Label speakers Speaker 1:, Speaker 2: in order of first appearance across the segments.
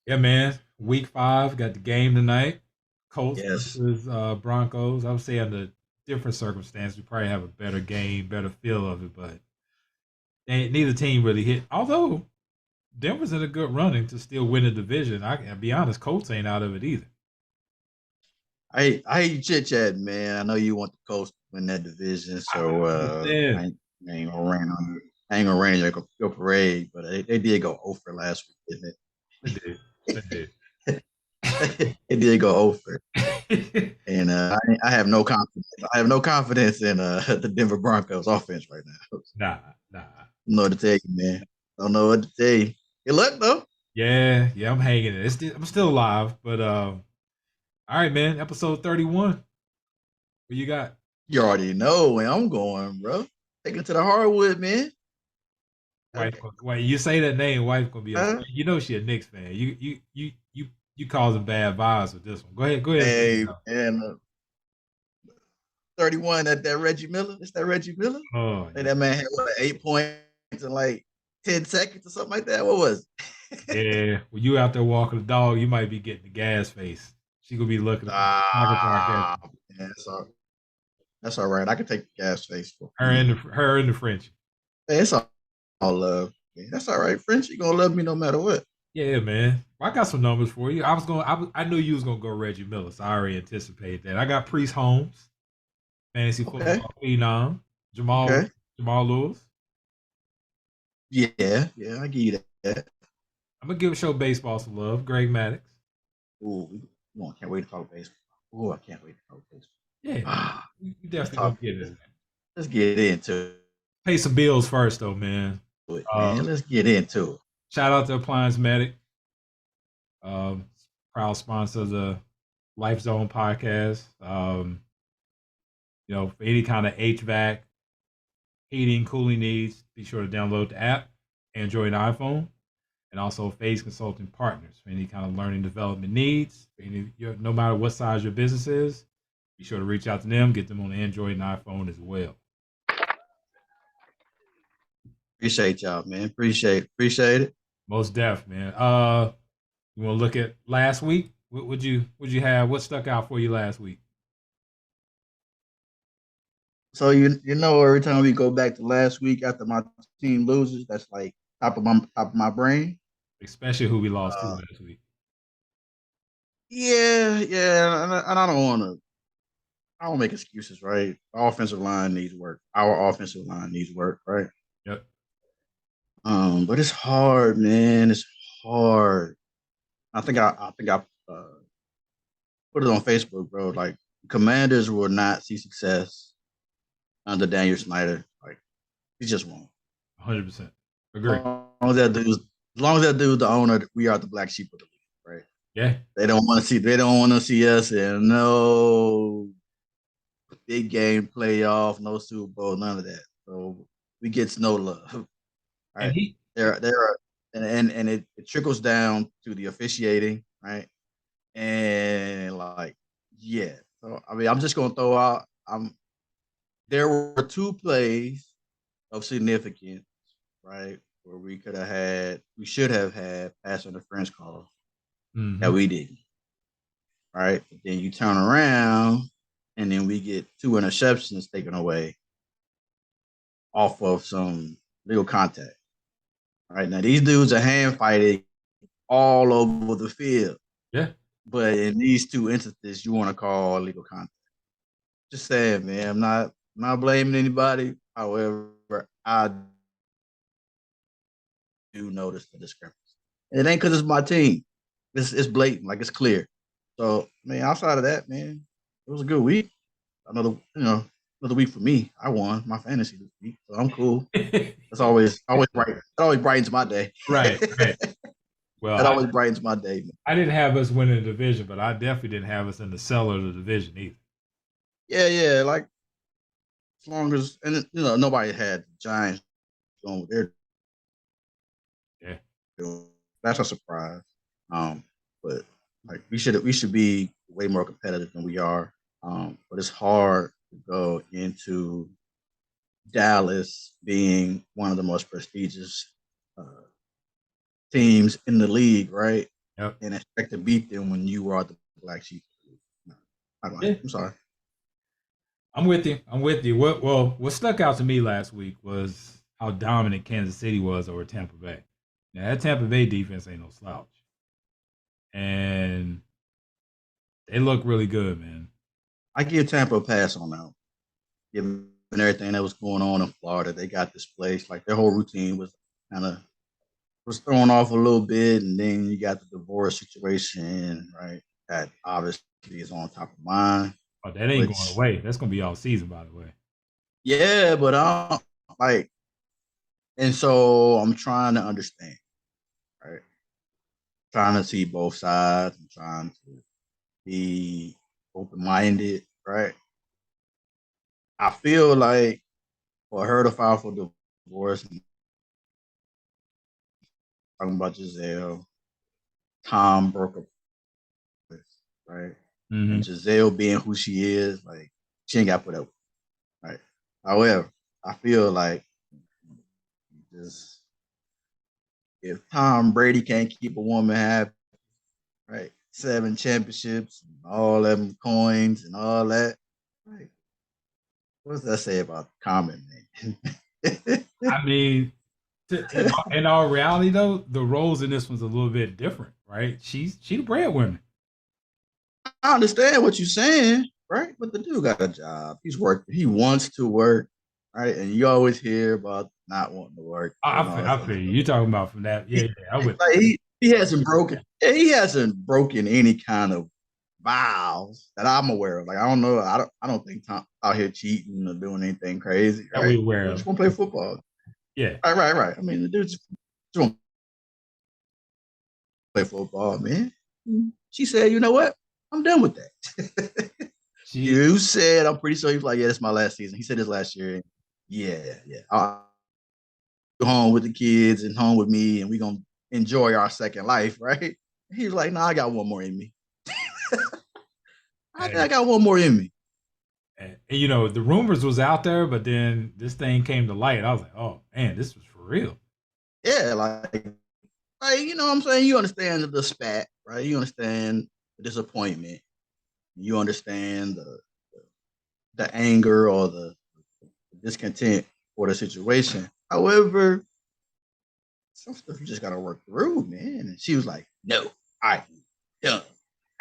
Speaker 1: Yeah, man. Week 5 got the game tonight. Colts
Speaker 2: Yes.
Speaker 1: versus Broncos. I would say under different circumstances, we probably have a better game, better feel of it, but neither team really hit. Although Denver's in a good running to still win the division. I'll be honest, Colts ain't out of it either.
Speaker 2: I hate you chit chatting, man. I know you want the Colts to win that division,
Speaker 1: I
Speaker 2: so
Speaker 1: understand.
Speaker 2: I ain't gonna rain on you. I ain't gonna rain on your parade, but they did go over last week, didn't
Speaker 1: They did. They did.
Speaker 2: it? It did go over, and I have no confidence. I have no confidence in the Denver Broncos offense right now.
Speaker 1: Nah, nah.
Speaker 2: I don't know what to tell you, man. I don't know what to tell you. Good luck though.
Speaker 1: Yeah, yeah, I'm hanging it. I'm still alive, but all right, man. Episode 31. What you got?
Speaker 2: You already know where I'm going, bro. Take it to the hardwood, man.
Speaker 1: Wife,
Speaker 2: Okay.
Speaker 1: wait, you say that name, wife gonna be upset.
Speaker 2: Huh?
Speaker 1: You know she a Knicks fan. You causing bad vibes with this one. Go ahead and say it
Speaker 2: Hey,
Speaker 1: out.
Speaker 2: man, 31, that Reggie Miller. It's that Reggie Miller.
Speaker 1: Oh
Speaker 2: Like
Speaker 1: yeah,
Speaker 2: that man had what 8 points in like 10 seconds or something like that. What was it?
Speaker 1: yeah. When you out there walking the dog, you might be getting the gas face. She gonna be looking across the pocket park at
Speaker 2: Ah,
Speaker 1: you.
Speaker 2: man, that's all right. I can take the gas face for
Speaker 1: Her and
Speaker 2: me.
Speaker 1: the French.
Speaker 2: Hey, it's all love. Man, that's all right. French, you gonna love me no matter what.
Speaker 1: Yeah, man. I got some numbers for you. I knew you was gonna go Reggie Miller, so I already anticipated that. I got Priest Holmes, fantasy
Speaker 2: Okay.
Speaker 1: football phenom, Jamal
Speaker 2: Okay.
Speaker 1: Jamal Lewis.
Speaker 2: Yeah. Yeah. I give you that.
Speaker 1: I'm gonna give show baseball some love. Greg Maddox.
Speaker 2: Ooh, can't wait to talk baseball. Ooh, I can't wait to talk baseball.
Speaker 1: Yeah,
Speaker 2: Ah,
Speaker 1: you
Speaker 2: let's
Speaker 1: definitely gonna
Speaker 2: talk.
Speaker 1: get
Speaker 2: Let's,
Speaker 1: it.
Speaker 2: let's get into
Speaker 1: Pay some bills first, though, man.
Speaker 2: it,
Speaker 1: Uh,
Speaker 2: man. Let's get into it.
Speaker 1: Shout out to Appliance Medic, um, proud sponsor of the Life Zone podcast. For any kind of HVAC, heating, cooling needs, be sure to download the app, Android and iPhone, and also Phase Consulting Partners for any kind of learning development needs. No matter what size your business is, be sure to reach out to them, get them on Android and iPhone as well.
Speaker 2: Appreciate y'all, man. Appreciate it.
Speaker 1: Most def, man. You want to look at last week? What would you have? What stuck out for you last week?
Speaker 2: So you know every time we go back to last week after my team loses, that's like top of my brain.
Speaker 1: Especially who we lost to
Speaker 2: Uh,
Speaker 1: last week.
Speaker 2: yeah, and I don't want to. I don't make excuses, right? Our offensive line needs work. Our offensive line needs work, right?
Speaker 1: Yep.
Speaker 2: But it's hard, man. It's hard. I think I put it on Facebook, bro. Like Commanders will not see success under Daniel Snyder. Like he just won't.
Speaker 1: 100%. Agree.
Speaker 2: As long as that dude's the owner, we are the black sheep of the league, right?
Speaker 1: Yeah.
Speaker 2: They don't want to see us in no big game playoff, no Super Bowl, none of that. So we get no love. All
Speaker 1: And
Speaker 2: right.
Speaker 1: he
Speaker 2: There are and it trickles down to the officiating, right? And like, yeah. So I mean, I'm just gonna throw out there were two plays of significance, right? Where we should have had pass interference calls that
Speaker 1: hmm
Speaker 2: we didn't, right? But then you turn around and then we get two interceptions taken away off of some legal contact. Right now, these dudes are hand fighting all over the field,
Speaker 1: Yeah.
Speaker 2: but in these two instances, you want to call legal contact. Just saying, man. I'm not blaming anybody. However, I do notice the discrepancy. And it ain't because it's my team. It's blatant, like it's clear. So, outside of that, man, it was a good week. Another week for me. I won my fantasy this week, so I'm cool. That's always bright. That always brightens my day.
Speaker 1: Right, right. Well,
Speaker 2: That always brightens my day, man.
Speaker 1: I didn't have us winning the division, but I definitely didn't have us in the cellar of the division either.
Speaker 2: Yeah, yeah. Like as long as nobody had the Giants going with their
Speaker 1: Yeah.
Speaker 2: deal. That's a surprise. Um, but like we should be way more competitive than we are. But it's hard to go into Dallas being one of the most prestigious uh, teams in the league, right?
Speaker 1: Yep.
Speaker 2: and expect to beat them when you are the black sheep. No, I don't.
Speaker 1: Yeah.
Speaker 2: I'm sorry.
Speaker 1: I'm with you. I'm with you. What stuck out to me last week was how dominant Kansas City was over Tampa Bay. Now that Tampa Bay defense ain't no slouch, and they look really good, man.
Speaker 2: I give Tampa a pass on that. Given everything that was going on in Florida, they got displaced. Like their whole routine was kind of was thrown off a little bit, and then you got the divorce situation, right? That obviously is on top of mind.
Speaker 1: Oh, that ain't going
Speaker 2: Which,
Speaker 1: away. That's gonna be all season, by the way.
Speaker 2: yeah, but like, and so I'm trying to understand, right? Trying to see both sides. I'm trying to be open minded, right? I feel like for her to file for divorce, and talking about Giselle, Tom broke up with, right?
Speaker 1: Mm-hmm.
Speaker 2: And Giselle being who she is, like she ain't got put up, right? However, I feel like just if Tom Brady can't keep a woman happy, right? 7 championships, all them coins and all that, right? What does that say about Common, man?
Speaker 1: I mean, in all reality, though, the roles in this one's a little bit different, right? She the breadwinner.
Speaker 2: I understand what you're saying, right? But the dude got a job. He's working. He wants to work, right? And you always hear about not wanting to work and all that
Speaker 1: I
Speaker 2: other
Speaker 1: feel you.
Speaker 2: stuff.
Speaker 1: You talking about from that? Yeah,
Speaker 2: He,
Speaker 1: yeah. I would.
Speaker 2: like he hasn't broken. Yeah, he hasn't broken any kind of vows that I'm aware of. Like I don't know. I don't think Tom out here cheating or doing anything crazy,
Speaker 1: That we
Speaker 2: right?
Speaker 1: aware
Speaker 2: He
Speaker 1: of.
Speaker 2: just want to play football.
Speaker 1: Yeah.
Speaker 2: Right. I mean, the dude just want to play football, man. She said, you know what? I'm done with that.
Speaker 1: She.
Speaker 2: You said, I'm pretty sure he was like, yeah, this is my last season. He said this last year. Yeah. I'll go home with the kids and home with me, and we're going to enjoy our second life, right? He was like, no, I got one more in me. I
Speaker 1: Hey,
Speaker 2: got one more in me.
Speaker 1: and, you know, the rumors was out there, but then this thing came to light. I was like, oh man, this was for real.
Speaker 2: Yeah, like you know what I'm saying? You understand the spat, right? You understand the disappointment. You understand the anger or the discontent for the situation. However, some stuff you just gotta work through, man. And she was like, no, I done,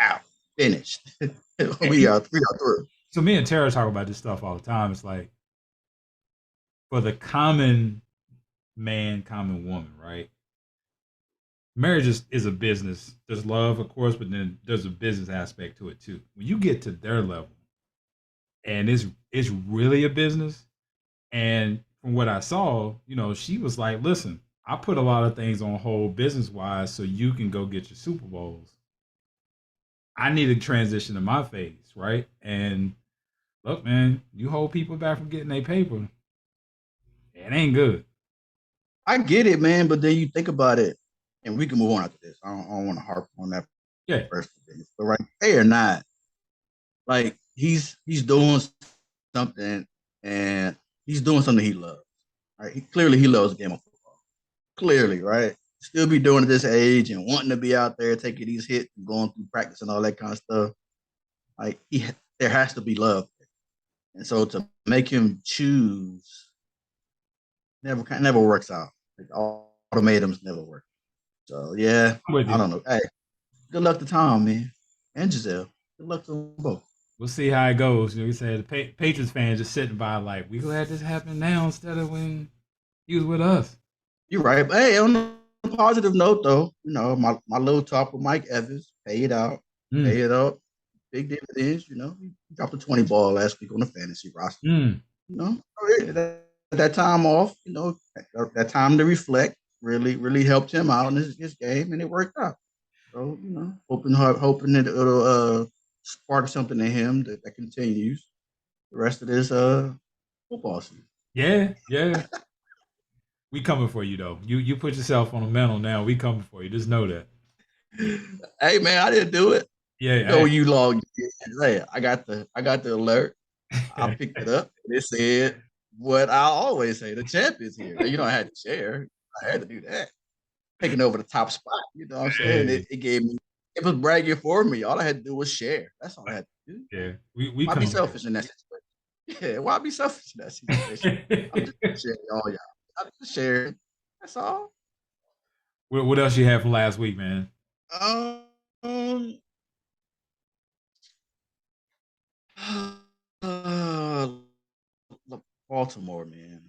Speaker 2: out, finished.
Speaker 1: And
Speaker 2: we are through.
Speaker 1: so me and Tara talk about this stuff all the time. It's like for the common man, common woman, right? Marriage is a business. There's love, of course, but then there's a business aspect to it too. When you get to their level, and it's really a business. And from what I saw, you know, she was like, "Listen, I put a lot of things on hold business wise, so you can go get your Super Bowls. I need to transition to my phase, right? And look, man, you hold people back from getting their paper, it ain't good.
Speaker 2: I get it, man, but then you think about it, and we can move on after this. I don't want to harp on that
Speaker 1: Yeah,
Speaker 2: first thing. But right, they or not, like he's doing something, and he's doing something he loves. Right, clearly he loves the game of football. Clearly, right? Still be doing it at this age and wanting to be out there taking these hits and going through practice and all that kind of stuff. Like there has to be love, and so to make him choose never works out. Like ultimatums never work. So yeah,
Speaker 1: I'm with
Speaker 2: I
Speaker 1: you.
Speaker 2: don't know. Hey, good luck to Tom, man, and Giselle. Good luck to them both.
Speaker 1: We'll see how it goes. You know, you said the Patriots fans just sitting by like, we glad this happened now instead of when he was with us.
Speaker 2: You're right. But hey, on a positive note, though, you know, my little talk with Mike Evans,
Speaker 1: Mm,
Speaker 2: pay it up, big dividends. You know, he dropped a 20 ball last week on the fantasy roster.
Speaker 1: mm.
Speaker 2: You know, so yeah, that time off, you know, that time to reflect really helped him out in his game, and it worked out. So you know, hoping that it'll spark something in him that continues the rest of this football season.
Speaker 1: Yeah, yeah. We coming for you though. You put yourself on a mental now. We coming for you. Just know that.
Speaker 2: Hey man, I didn't do it. You know,
Speaker 1: Yeah.
Speaker 2: you logged in. Hey, I got the alert. I picked it up. And it said what I always say: the champ is here. You know, I had to share. I had to do that. taking over the top spot. You know what I'm saying?
Speaker 1: Hey,
Speaker 2: It gave me, it was bragging for me. All I had to do was share. That's all I had to do.
Speaker 1: yeah, we
Speaker 2: Why be
Speaker 1: come.
Speaker 2: selfish in that situation? Yeah, why be selfish in that situation? I'm just sharing all y'all. I'm just sharing. That's all.
Speaker 1: What else you have from last week, man?
Speaker 2: Um, uh, Baltimore, man.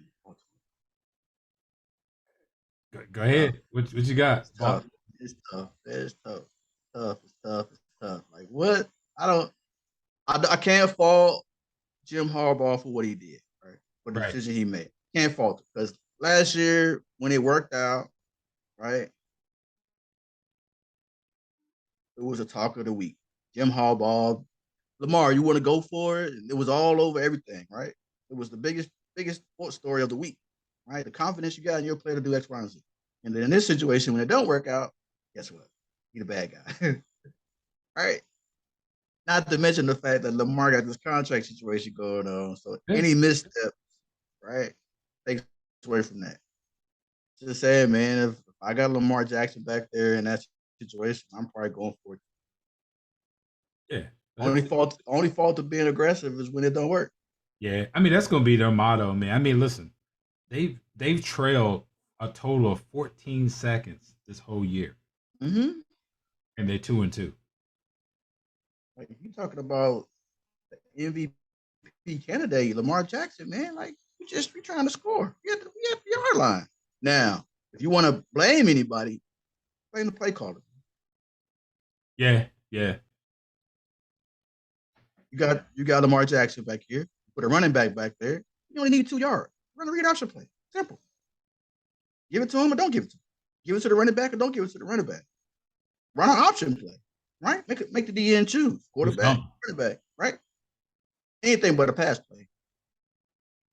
Speaker 1: Go ahead. What you got?
Speaker 2: It's tough. It's tough. It's tough. Tough. It's tough. It's tough. Like what? I don't. I can't fault Jim Harbaugh for what he did, right? For the
Speaker 1: Right.
Speaker 2: decision he made. Can't fault it because last year when it worked out, right, it was a talk of the week. Jim Harbaugh, Lamar, you want to go for it? And it was all over everything, right? It was the biggest sports story of the week, right? The confidence you got in your player to do X, Y, and Z. And then in this situation, when it don't work out, guess what? You're the bad guy, right? Not to mention the fact that Lamar got this contract situation going on. So
Speaker 1: Yeah.
Speaker 2: any misstep, right, takes away from that. Just saying, man, if I got Lamar Jackson back there in that situation, I'm probably going for it.
Speaker 1: Yeah.
Speaker 2: Only fault of being aggressive is when it don't work.
Speaker 1: Yeah. I mean, that's gonna be their motto, man. I mean, listen, they've trailed a total of 14 seconds this whole year,
Speaker 2: Mm-hmm.
Speaker 1: and they're 2-2.
Speaker 2: Like you talking about the MVP candidate, Lamar Jackson, man. Like we trying to score. We at the yard line. Now, if you want to blame anybody, blame the play caller.
Speaker 1: Yeah. Yeah.
Speaker 2: You got Lamar Jackson back here. Put a running back there. You only need 2 yards. Run a read option play. Simple. Give it to him or don't give it to him. Give it to the running back or don't give it to the running back. Run an option play. Right? Make the DN choose. Quarterback, running back, right? Anything but a pass play.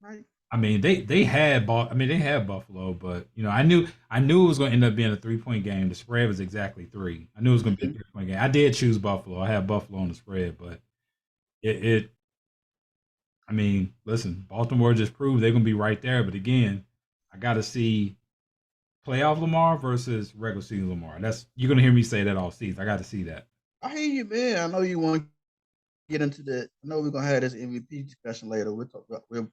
Speaker 2: Right?
Speaker 1: I mean, they had Buffalo, but I knew it was going to end up being a 3-point game. The spread was exactly 3. I knew it was going to be a 3-point game. I did choose Buffalo. I had Buffalo on the spread, but it I mean, listen, Baltimore just proved they're going to be right there. But again, I got to see playoff Lamar versus regular season Lamar. You're going to hear me say that all season. I got to see that.
Speaker 2: I hear you, man. I know you want to get into the. I know we're gonna have this MVP discussion later. We'll talk about. We'll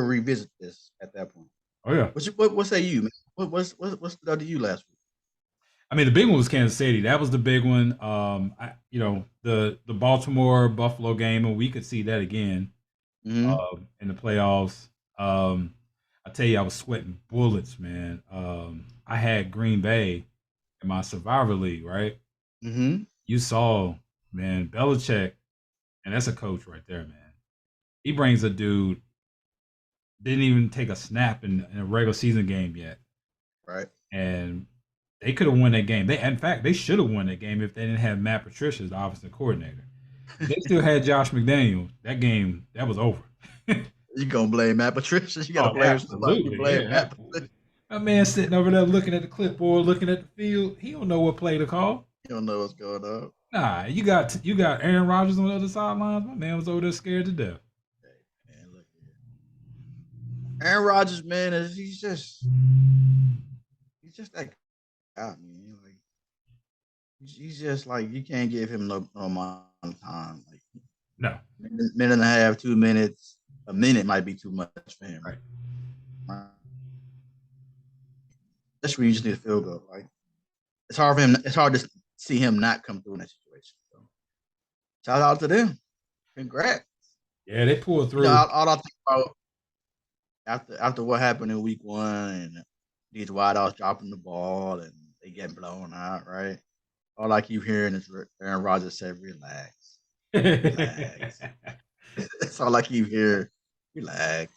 Speaker 2: revisit this at that point.
Speaker 1: Oh yeah.
Speaker 2: What say you, man? What stood out to you last week?
Speaker 1: I mean, the big one was Kansas City. That was the big one. The Baltimore Buffalo game, and we could see that again in the playoffs. I tell you, I was sweating bullets, man. I had Green Bay in my Survivor League, right?
Speaker 2: Mm-hmm.
Speaker 1: You saw, man, Belichick, and that's a coach right there, man. He brings a dude didn't even take a snap in a regular season game yet,
Speaker 2: Right.
Speaker 1: and they could have won that game. In fact, they should have won that game if they didn't have Matt Patricia as the offensive coordinator. They still had Josh McDaniels. That game, that was over.
Speaker 2: You gonna blame Matt Patricia? You gotta blame somebody. You blame Matt Patricia.
Speaker 1: My man sitting over there looking at the clipboard, looking at the field. He don't know what play to call.
Speaker 2: You don't know what's going on.
Speaker 1: Nah, you got Aaron Rodgers on the other sidelines. My man was over there scared to death.
Speaker 2: Hey, man, look here. Aaron Rodgers, man, he's just that guy, man. Like he's just like you can't give him no amount of time. Like
Speaker 1: No.
Speaker 2: Minute and a half, 2 minutes. A minute might be too much for him.
Speaker 1: Right.
Speaker 2: That's where you just need a field goal. Like it's hard for him. It's hard to see him not come through in that situation. So shout out to them. Congrats.
Speaker 1: Yeah, they pulled through.
Speaker 2: All I think about after what happened in week 1 and these wideouts dropping the ball and they getting blown out, right? All I keep hearing is Aaron Rodgers said, "Relax, relax." That's all I keep hearing. Relax.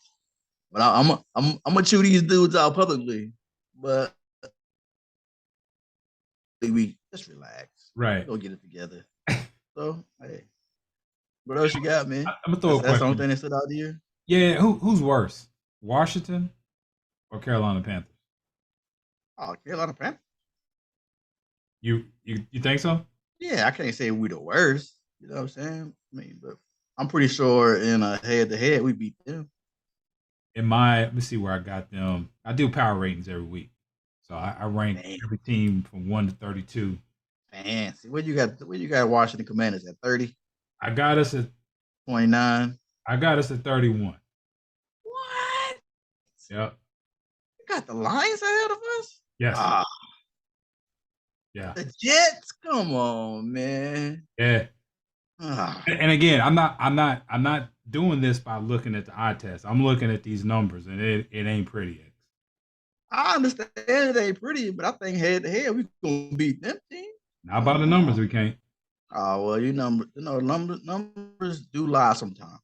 Speaker 2: But I'm gonna chew these dudes out publicly. But we just relax.
Speaker 1: Right.
Speaker 2: Go get it together. So hey, what else you got, man?
Speaker 1: I'm gonna throw a question.
Speaker 2: That's the only thing that stood out to you.
Speaker 1: Yeah, who's worse, Washington or Carolina Panthers?
Speaker 2: Oh, Carolina Panthers.
Speaker 1: You think so?
Speaker 2: Yeah, I can't say we the worst. You know what I'm saying? I mean, but I'm pretty sure in a head-to-head we beat them.
Speaker 1: Let me see where I got them. I do power ratings every week. So I rank
Speaker 2: Man,
Speaker 1: every team from 1 to 32.
Speaker 2: fancy. What you got? What you got? Washington Commanders at 30,
Speaker 1: I got us at
Speaker 2: 29.
Speaker 1: I got us at 31.
Speaker 2: What?
Speaker 1: Yep.
Speaker 2: You got the Lions ahead of us?
Speaker 1: Yes.
Speaker 2: Ah,
Speaker 1: Yeah.
Speaker 2: the Jets. Come on, man.
Speaker 1: Yeah.
Speaker 2: Ah,
Speaker 1: And again, I'm not doing this by looking at the eye test. I'm looking at these numbers, and it ain't pretty.
Speaker 2: I understand it ain't pretty, but I think head to head we gonna beat them teams.
Speaker 1: Not by the numbers, we can't.
Speaker 2: Oh well, numbers do lie sometimes.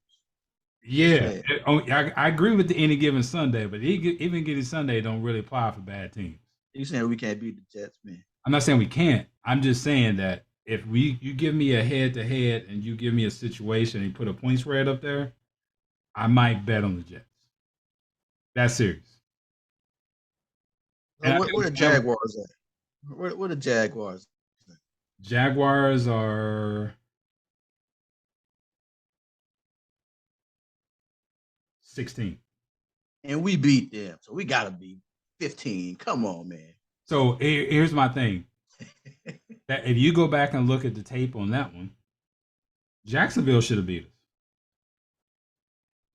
Speaker 1: Yeah, I agree with the any given Sunday, but even given Sunday don't really apply for bad teams.
Speaker 2: You saying we can't beat the Jets, man?
Speaker 1: I'm not saying we can't. I'm just saying that if you give me a head to head and you give me a situation and you put a point spread up there, I might bet on the Jets. That's serious.
Speaker 2: So where the Jaguars at? Where the Jaguars?
Speaker 1: Jaguars are 16.
Speaker 2: And we beat them, so we gotta be 15. Come on, man.
Speaker 1: So here's my thing. That if you go back and look at the tape on that one, Jacksonville should have beat us.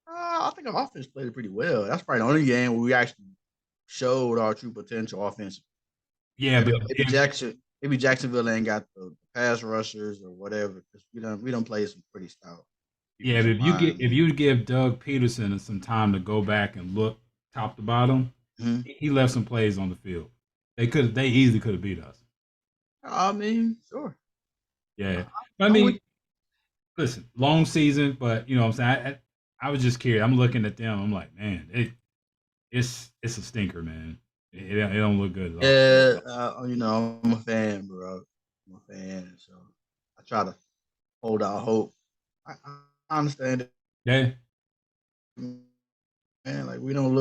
Speaker 2: I think our offense played it pretty well. That's probably the only game where we actually showed our true potential offensively.
Speaker 1: Yeah, but
Speaker 2: maybe Jacksonville ain't got the pass rushers or whatever. Because we don't play some pretty stout.
Speaker 1: yeah, but if you give Doug Peterson some time to go back and look top to bottom, he left some plays on the field. They easily could have beat us.
Speaker 2: I mean, sure.
Speaker 1: Yeah, I mean, listen, long season, but you know what I'm saying. I was just curious. I'm looking at them. I'm like, man, it's a stinker, man. It don't look good
Speaker 2: at all. Yeah, I'm a fan, bro. I'm a fan, so I try to hold out hope. I understand it.
Speaker 1: Yeah.
Speaker 2: Man, like we haven't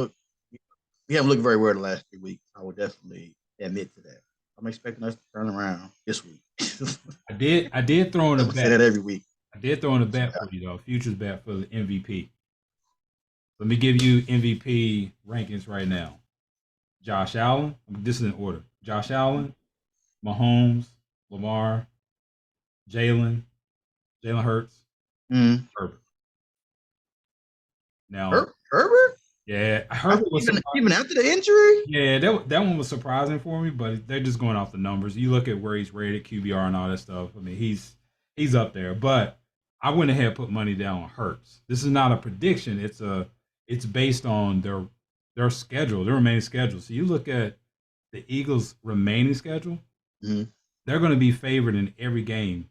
Speaker 2: looked very well the last 3 weeks. I would definitely admit to that. I'm expecting us to turn around this week.
Speaker 1: I did throw in a bet.
Speaker 2: Say that every week.
Speaker 1: I did throw in a bet for you though, futures bet for the MVP. Let me give you MVP rankings right now. Josh Allen. This is in order. Josh Allen, Mahomes, Lamar, Jalen Hurts, Herbert. Now
Speaker 2: Herbert?
Speaker 1: Yeah, Herbert was
Speaker 2: even after the injury.
Speaker 1: Yeah, that one was surprising for me, but they're just going off the numbers. You look at where he's rated, QBR, and all that stuff. I mean, he's up there. But I went ahead and put money down on Hurts. This is not a prediction. It's based on their schedule, their remaining schedule. So you look at the Eagles' remaining schedule, they're going to be favored in every game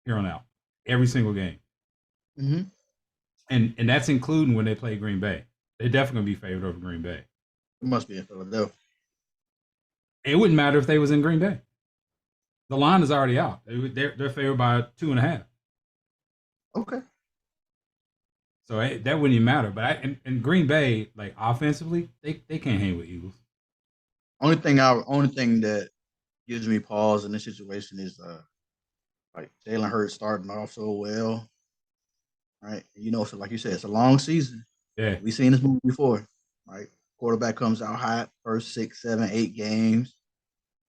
Speaker 1: here on out, every single game. And that's including when they play Green Bay. They're definitely going to be favored over Green Bay.
Speaker 2: It must be in Philadelphia.
Speaker 1: It wouldn't matter if they was in Green Bay. The line is already out. They're favored by 2.5.
Speaker 2: Okay.
Speaker 1: So that wouldn't even matter. But in Green Bay, like offensively, they can't hang with Eagles.
Speaker 2: Only thing that gives me pause in this situation is like Jalen Hurts starting off so well. Right. So like you said, it's a long season.
Speaker 1: Yeah.
Speaker 2: We've seen this movie before. Right. Quarterback comes out hot, first 6, 7, 8 games,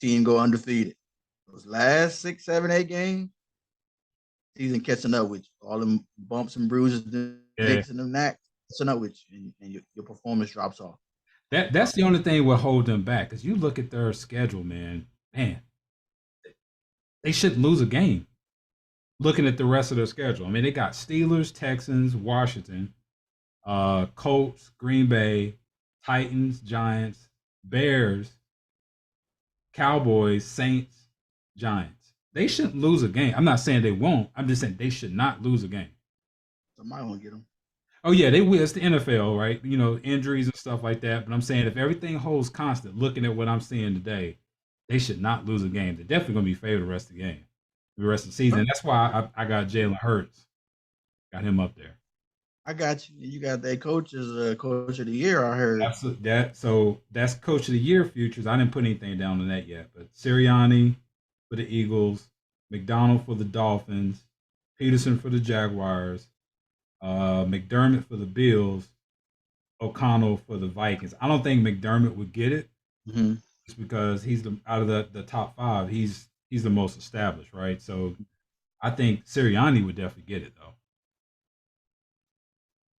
Speaker 2: team go undefeated. Those last 6, 7, 8 games, season catching up with you. All them bumps and bruises, the nicks and the knacks catching up with you, and your performance drops off.
Speaker 1: That's the only thing will hold them back. Because you look at their schedule, man, they shouldn't lose a game. Looking at the rest of their schedule, I mean, they got Steelers, Texans, Washington, Colts, Green Bay, Titans, Giants, Bears, Cowboys, Saints, Giants. They shouldn't lose a game. I'm not saying they won't. I'm just saying they should not lose a game.
Speaker 2: Somebody won't get them.
Speaker 1: Oh yeah, they will. It's the NFL, right? Injuries and stuff like that. But I'm saying if everything holds constant, looking at what I'm seeing today, they should not lose a game. They're definitely going to be favored the rest of the game, the rest of the season. And that's why I got Jalen Hurts, got him up there.
Speaker 2: I got you. You got that coach as coach of the year. I heard
Speaker 1: So that's coach of the year futures. I didn't put anything down on that yet, but Sirianni for the Eagles, McDonald for the Dolphins, Peterson for the Jaguars, McDermott for the Bills, O'Connell for the Vikings. I don't think McDermott would get it. because he's out of the top five, he's the most established, right? So I think Sirianni would definitely get it though.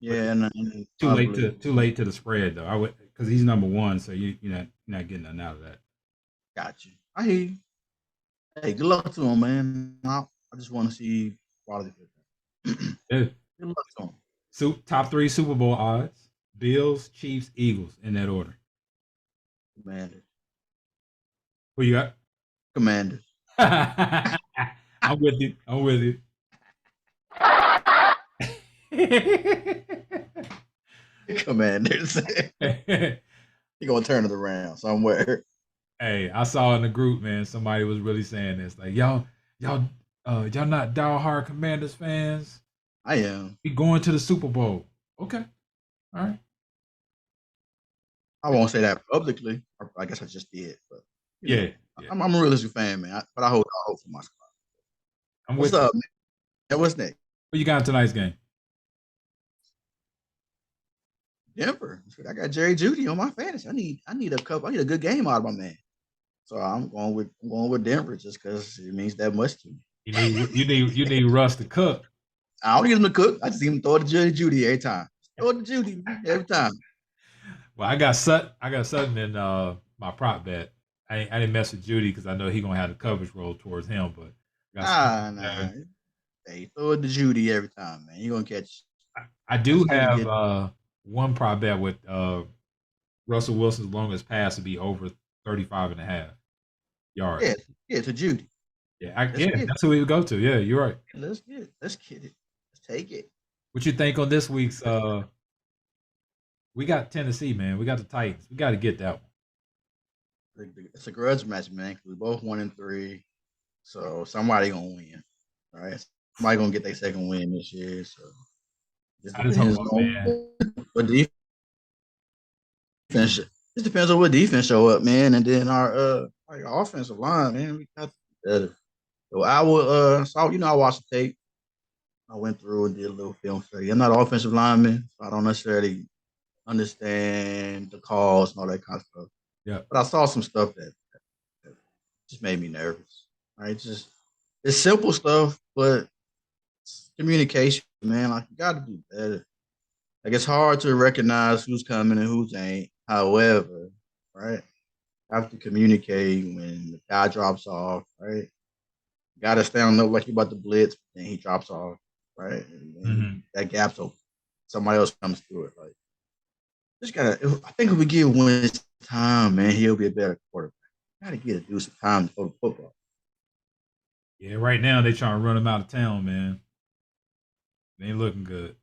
Speaker 1: But
Speaker 2: Yeah, and
Speaker 1: too
Speaker 2: probably
Speaker 1: late to the spread though. I would because he's number one, so you're not getting nothing out of that.
Speaker 2: got you. I hear you. Hey, good luck to him, man. I just want to see quality football.
Speaker 1: Yeah.
Speaker 2: Good luck to him.
Speaker 1: Top three Super Bowl odds: Bills, Chiefs, Eagles, in that order.
Speaker 2: Commanders.
Speaker 1: Who you got?
Speaker 2: Commanders.
Speaker 1: I'm with you. I'm with you.
Speaker 2: Commanders. He gonna turn it around somewhere.
Speaker 1: Hey, I saw in the group, man, somebody was really saying this. Like, y'all not diehard Commanders fans.
Speaker 2: I am.
Speaker 1: We going to the Super Bowl. Okay. All right.
Speaker 2: I won't say that publicly. I guess I just did, but
Speaker 1: Yeah.
Speaker 2: I'm a realistic fan, man. But I hope for my squad.
Speaker 1: I'm
Speaker 2: What's
Speaker 1: with you.
Speaker 2: up, man? What's next?
Speaker 1: What you got in tonight's game?
Speaker 2: Denver. I got Jerry Judy on my fantasy. I need a good game out of my man. So I'm going with Denver just because it means that much to me.
Speaker 1: You need Russ to cook.
Speaker 2: I don't need him to cook. I just need him to throw it to Jerry Judy every time. Throw it to Judy every time.
Speaker 1: Well, I got Sutton in my prop bet. I didn't mess with Judy because I know he's gonna have the coverage roll towards him, but
Speaker 2: Nah. Hey, throw it to Judy every time, man. You're gonna catch.
Speaker 1: I do have one prop bet with Russell Wilson's longest pass to be over 35 and a half yards.
Speaker 2: Yeah, to Judy.
Speaker 1: That's who we would go to. Yeah, you're right.
Speaker 2: Let's get it. Let's take it.
Speaker 1: What you think on this week's we got Tennessee, man. We got the Titans. We got to get that one.
Speaker 2: It's a grudge match, man. We both 1-3, so somebody gonna win, right? Somebody gonna get their second win this year. So this depends on what defense. This depends on what defense show up, man, and then our offensive line, man. We got better. So I will I watched the tape. I went through and did a little film study. I'm not an offensive lineman, so I don't necessarily understand the calls and all that kind of stuff.
Speaker 1: Yeah.
Speaker 2: But I saw some stuff that just made me nervous. Right? It's simple stuff, but communication, man. Like you got to do better. Like it's hard to recognize who's coming and who's ain't. However, right, you have to communicate when the guy drops off. Right, you got to stand up like you about to blitz, and he drops off. Right, and that gap's open. Somebody else comes through it. Like just gotta. I think if we give Wentz time, man, he'll be a better quarterback. Got to get a do some time for the football.
Speaker 1: Yeah, right now they trying to run him out of town, man. They ain't looking good.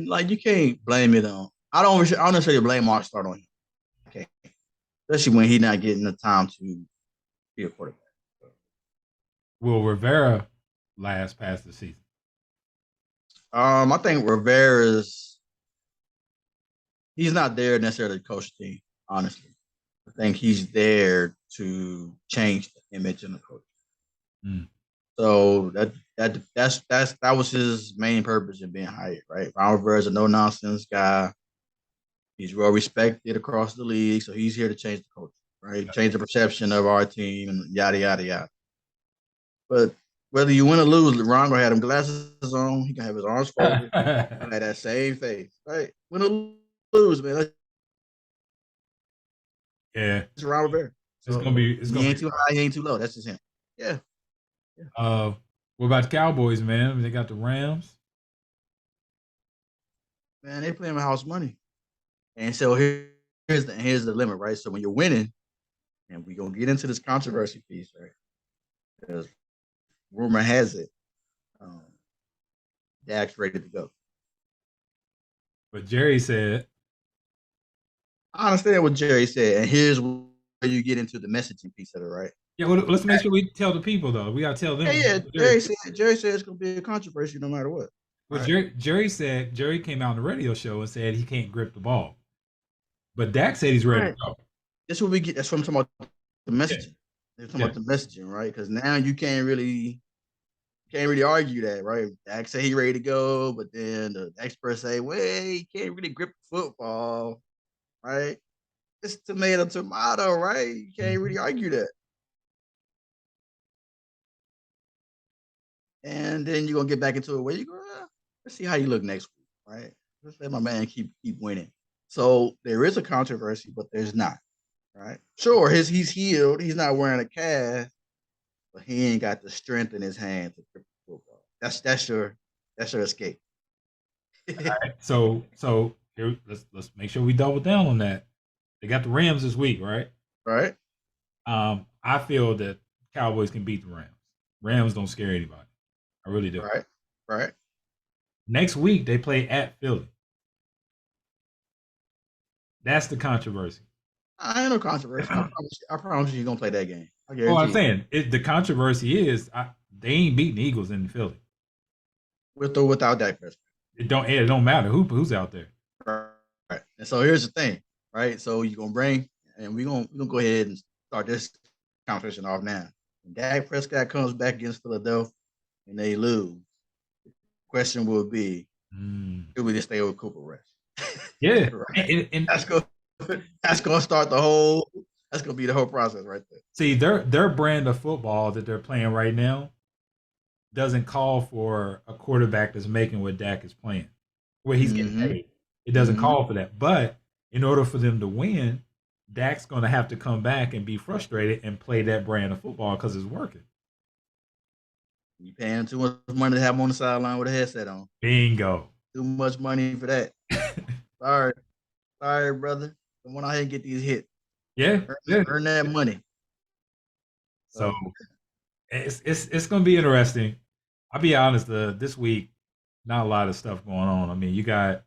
Speaker 2: Like you can't blame it on. I don't necessarily blame Mark Start on him. Okay, especially when he's not getting the time to be a quarterback.
Speaker 1: Will Rivera last past the season?
Speaker 2: I think Rivera's he's not there necessarily to coach the team. Honestly, I think he's there to change the image in the coach. So that was his main purpose in being hired, right? Ron Rivera is a no nonsense guy. He's well respected across the league, so he's here to change the culture, right? Change the perception of our team and yada yada yada. But whether you win or lose, Ron gonna have them glasses on. He gonna have his arms folded, have that same face, right? Win or lose, man. It's Ron Rivera. So he ain't too high, he ain't too low. That's just him. Yeah.
Speaker 1: What about the Cowboys, man? They got the Rams.
Speaker 2: Man, they playing with house money. And so here's the limit, right? So when you're winning, and we're gonna get into this controversy piece, right? Because rumor has it, Dak's ready to go.
Speaker 1: But Jerry said,
Speaker 2: I understand what Jerry said, and here's where you get into the messaging piece of it, right?
Speaker 1: Yeah, well, let's make sure we tell the people though. We gotta tell them.
Speaker 2: Yeah. Jerry said it's gonna be a controversy no matter what.
Speaker 1: Well, right? Jerry came out on the radio show and said he can't grip the ball. But Dak said he's ready to go.
Speaker 2: That's what we get. That's what I'm talking about. The messaging. They're talking about the messaging, right? Because now you can't really argue that, right? Dak say he's ready to go, but then the experts say, well, he can't really grip the football, right? it's tomato, right? You can't really argue that. And then you're gonna get back into it. Where you go? Let's see how you look next week, right? Let's let my man keep winning. So there is a controversy, but there's not, right? Sure, he's healed. He's not wearing a cast, but he ain't got the strength in his hand to grip the football. That's your escape.
Speaker 1: Right. So here, let's make sure we double down on that. They got the Rams this week, right?
Speaker 2: Right.
Speaker 1: I feel that Cowboys can beat the Rams. Rams don't scare anybody. I really do.
Speaker 2: Right. Right.
Speaker 1: Next week they play at Philly. That's the controversy.
Speaker 2: I ain't no controversy. I promise you, you're gonna play that game. I guarantee.
Speaker 1: Well, I'm saying the controversy is they ain't beating the Eagles in Philly.
Speaker 2: With or without Dak Prescott.
Speaker 1: It don't matter who's out there.
Speaker 2: Right. And so here's the thing, right? So you're gonna bring, and we're gonna go ahead and start this conversation off now. When Dak Prescott comes back against Philadelphia and they lose, the question will be, do we just stay with Cooper Rush?
Speaker 1: Yeah.
Speaker 2: Right. And that's gonna start the whole. That's gonna be the whole process right there.
Speaker 1: See, their brand of football that they're playing right now doesn't call for a quarterback that's making what Dak is playing, where he's getting paid. It doesn't call for that. But in order for them to win, Dak's going to have to come back and be frustrated and play that brand of football because it's working.
Speaker 2: You paying too much money to have him on the sideline with a headset on.
Speaker 1: Bingo.
Speaker 2: Too much money for that. Sorry, brother. I want out here and get these hits.
Speaker 1: Yeah,
Speaker 2: earn that money.
Speaker 1: So it's going to be interesting. I'll be honest. This week, not a lot of stuff going on. I mean, you got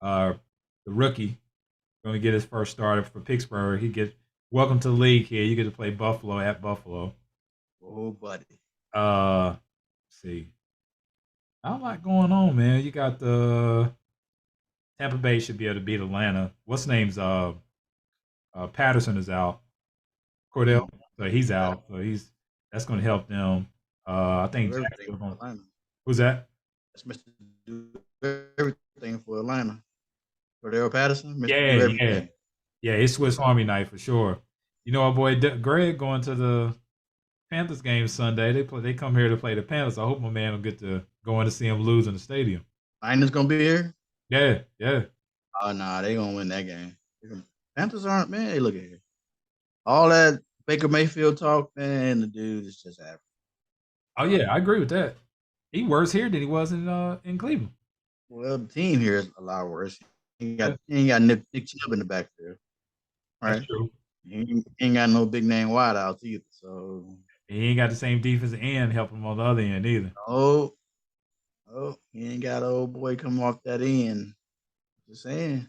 Speaker 1: the rookie going to get his first starter for Pittsburgh. He gets welcome to the league here. You get to play Buffalo at Buffalo.
Speaker 2: Oh, buddy.
Speaker 1: Let's see. Not a lot going on, man. You got the Tampa Bay should be able to beat Atlanta. What's name's Patterson is out. Cordell, so he's out. So that's going to help them. I think who's that?
Speaker 2: That's Mr. Do everything for Atlanta. Cordell Patterson.
Speaker 1: Yeah. It's Swiss Army knife for sure. You know, our boy Greg going to the Panthers game Sunday. They come here to play the Panthers. I hope my man will get to go in to see him lose in the stadium.
Speaker 2: Niners gonna be here.
Speaker 1: Yeah.
Speaker 2: Oh nah, they gonna win that game. Panthers aren't, man. Hey, look at here. All that Baker Mayfield talk, man. The dude is just average.
Speaker 1: Oh yeah, I agree with that. He worse here than he was in Cleveland.
Speaker 2: Well, the team here is a lot worse. He ain't got Nick Chubb in the backfield. Right.
Speaker 1: That's true.
Speaker 2: He ain't got no big name wideouts either. So
Speaker 1: he ain't got the same defensive end helping him on the other end either.
Speaker 2: Oh, he ain't got an old boy coming off that end. Just saying.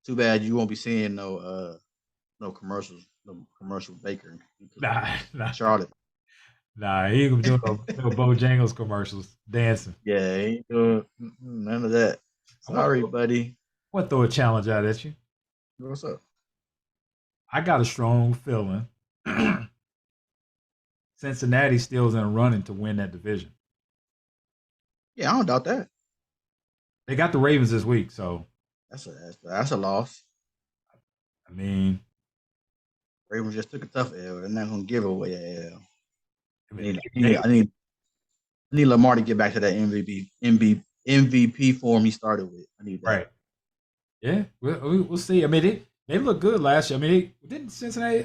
Speaker 2: Too bad you won't be seeing no commercials, no commercial Baker.
Speaker 1: Nah.
Speaker 2: Charlotte.
Speaker 1: Nah, he ain't gonna do no Bojangles commercials dancing.
Speaker 2: Yeah, he ain't doing none of that. Sorry, buddy.
Speaker 1: I want to throw a challenge out at you.
Speaker 2: What's up?
Speaker 1: I got a strong feeling Cincinnati still's in a running to win that division.
Speaker 2: Yeah, I don't doubt that.
Speaker 1: They got the Ravens this week, so
Speaker 2: that's a loss.
Speaker 1: I mean,
Speaker 2: Ravens just took a tough L. They're not gonna give away an L. I need Lamar to get back to that MVP form he started with. I need that.
Speaker 1: Right. Yeah, we'll see. I mean, they looked good last year. I mean, didn't Cincinnati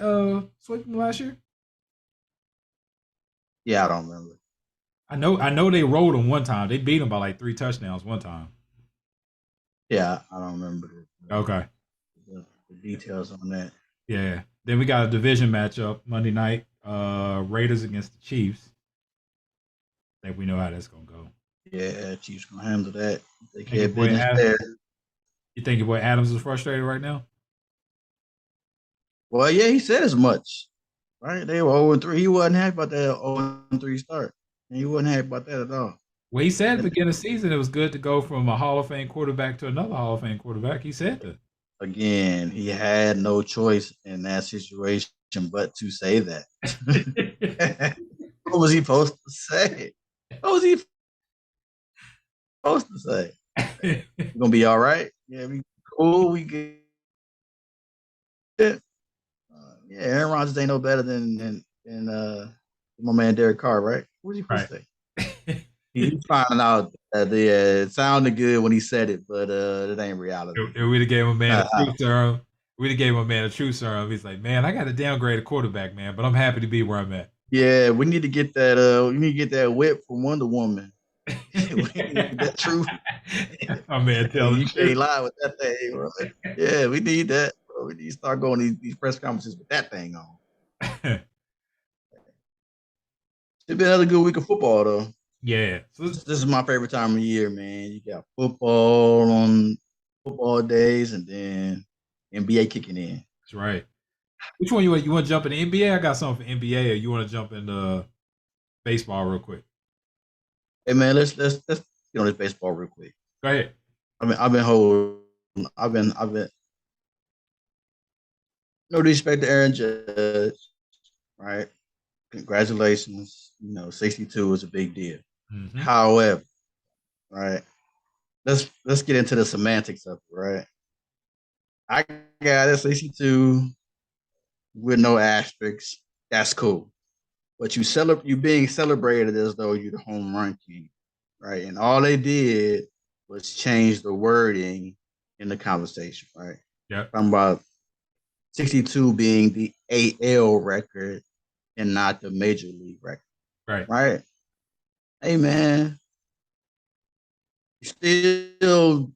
Speaker 1: sweep them last year?
Speaker 2: Yeah, I don't remember.
Speaker 1: I know they rolled them one time. They beat them by like 3 touchdowns one time.
Speaker 2: Yeah, I don't remember.
Speaker 1: Okay.
Speaker 2: The details on that.
Speaker 1: Yeah. Then we got a division matchup Monday night. Raiders against the Chiefs. I think we know how that's gonna go.
Speaker 2: Yeah, Chiefs gonna handle that. They
Speaker 1: can't business there. You think your boy Adams is frustrated right now?
Speaker 2: Well, yeah, he said as much. Right? They were 0-3. He wasn't happy about that 0-3 start. And he wasn't happy about that at all.
Speaker 1: Well, he said at the beginning of the season it was good to go from a Hall of Fame quarterback to another Hall of Fame quarterback. He said that.
Speaker 2: Again, he had no choice in that situation but to say that. What was he supposed to say? What was he supposed to say? We're gonna be all right. Yeah, we cool. We good. Yeah, Aaron Rodgers ain't no better than my man Derek Carr, right? What was he supposed
Speaker 1: Right.
Speaker 2: to say? He's finding out that it sounded good when he said it, but it ain't reality.
Speaker 1: If we'd have gave a man a
Speaker 2: Uh,
Speaker 1: true serum, we'd have gave a man a true serum. He's like, man, I got to downgrade a quarterback, man, but I'm happy to be where I'm at.
Speaker 2: yeah, we need to get that. We need to get that whip from Wonder Woman. We need to get that truth.
Speaker 1: My man
Speaker 2: Hey,
Speaker 1: telling
Speaker 2: you
Speaker 1: the truth.
Speaker 2: can't lie with that thing, bro. Yeah, we need that. Bro. We need to start going these press conferences with that thing on. It's been another good week of football, though.
Speaker 1: Yeah. So
Speaker 2: This is my favorite time of year, man. You got football on football days, and then NBA kicking in.
Speaker 1: that's right. Which one you want to jump in the NBA? I got something for NBA, or you want to jump into baseball real quick?
Speaker 2: Hey, man, let's get on this baseball real quick.
Speaker 1: Go ahead.
Speaker 2: I've been holding. I've been. No disrespect to Aaron Judge, right? Congratulations. 62 is a big deal.
Speaker 1: Mm-hmm.
Speaker 2: However, right, let's get into the semantics of it, right? I got a 62 with no asterisks. That's cool. But you being celebrated as though you're the home run king, right? And all they did was change the wording in the conversation, right?
Speaker 1: Yep.
Speaker 2: Talking about 62 being the AL record and not the major league record.
Speaker 1: Right.
Speaker 2: Right. Hey man, you're still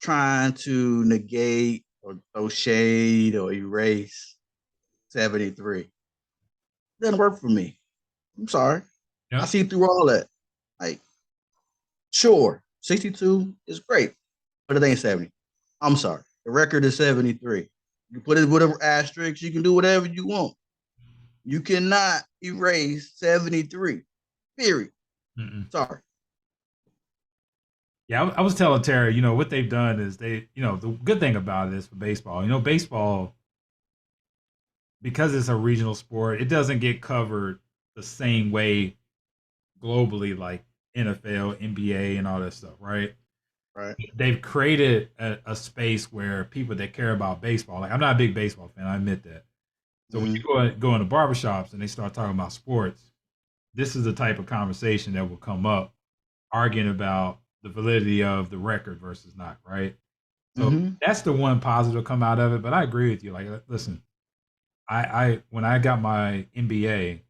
Speaker 2: trying to negate or throw shade or erase 73. Doesn't work for me. I'm sorry.
Speaker 1: Yep.
Speaker 2: I see through all that. Like, sure, 62 is great, but it ain't 70. I'm sorry. The record is 73. You put it whatever asterisks, you can do whatever you want. You cannot erase 73. Period.
Speaker 1: Mm-mm.
Speaker 2: Sorry.
Speaker 1: Yeah, I was telling Terry, what they've done is the good thing about it is for baseball, baseball, because it's a regional sport, it doesn't get covered the same way globally like NFL, NBA, and all that stuff, right?
Speaker 2: Right.
Speaker 1: They've created a space where people that care about baseball, like I'm not a big baseball fan, I admit that. So when you go into barbershops and they start talking about sports, this is the type of conversation that will come up, arguing about the validity of the record versus not, right? So that's the one positive come out of it. But I agree with you. Like, listen, I when I got my MBA,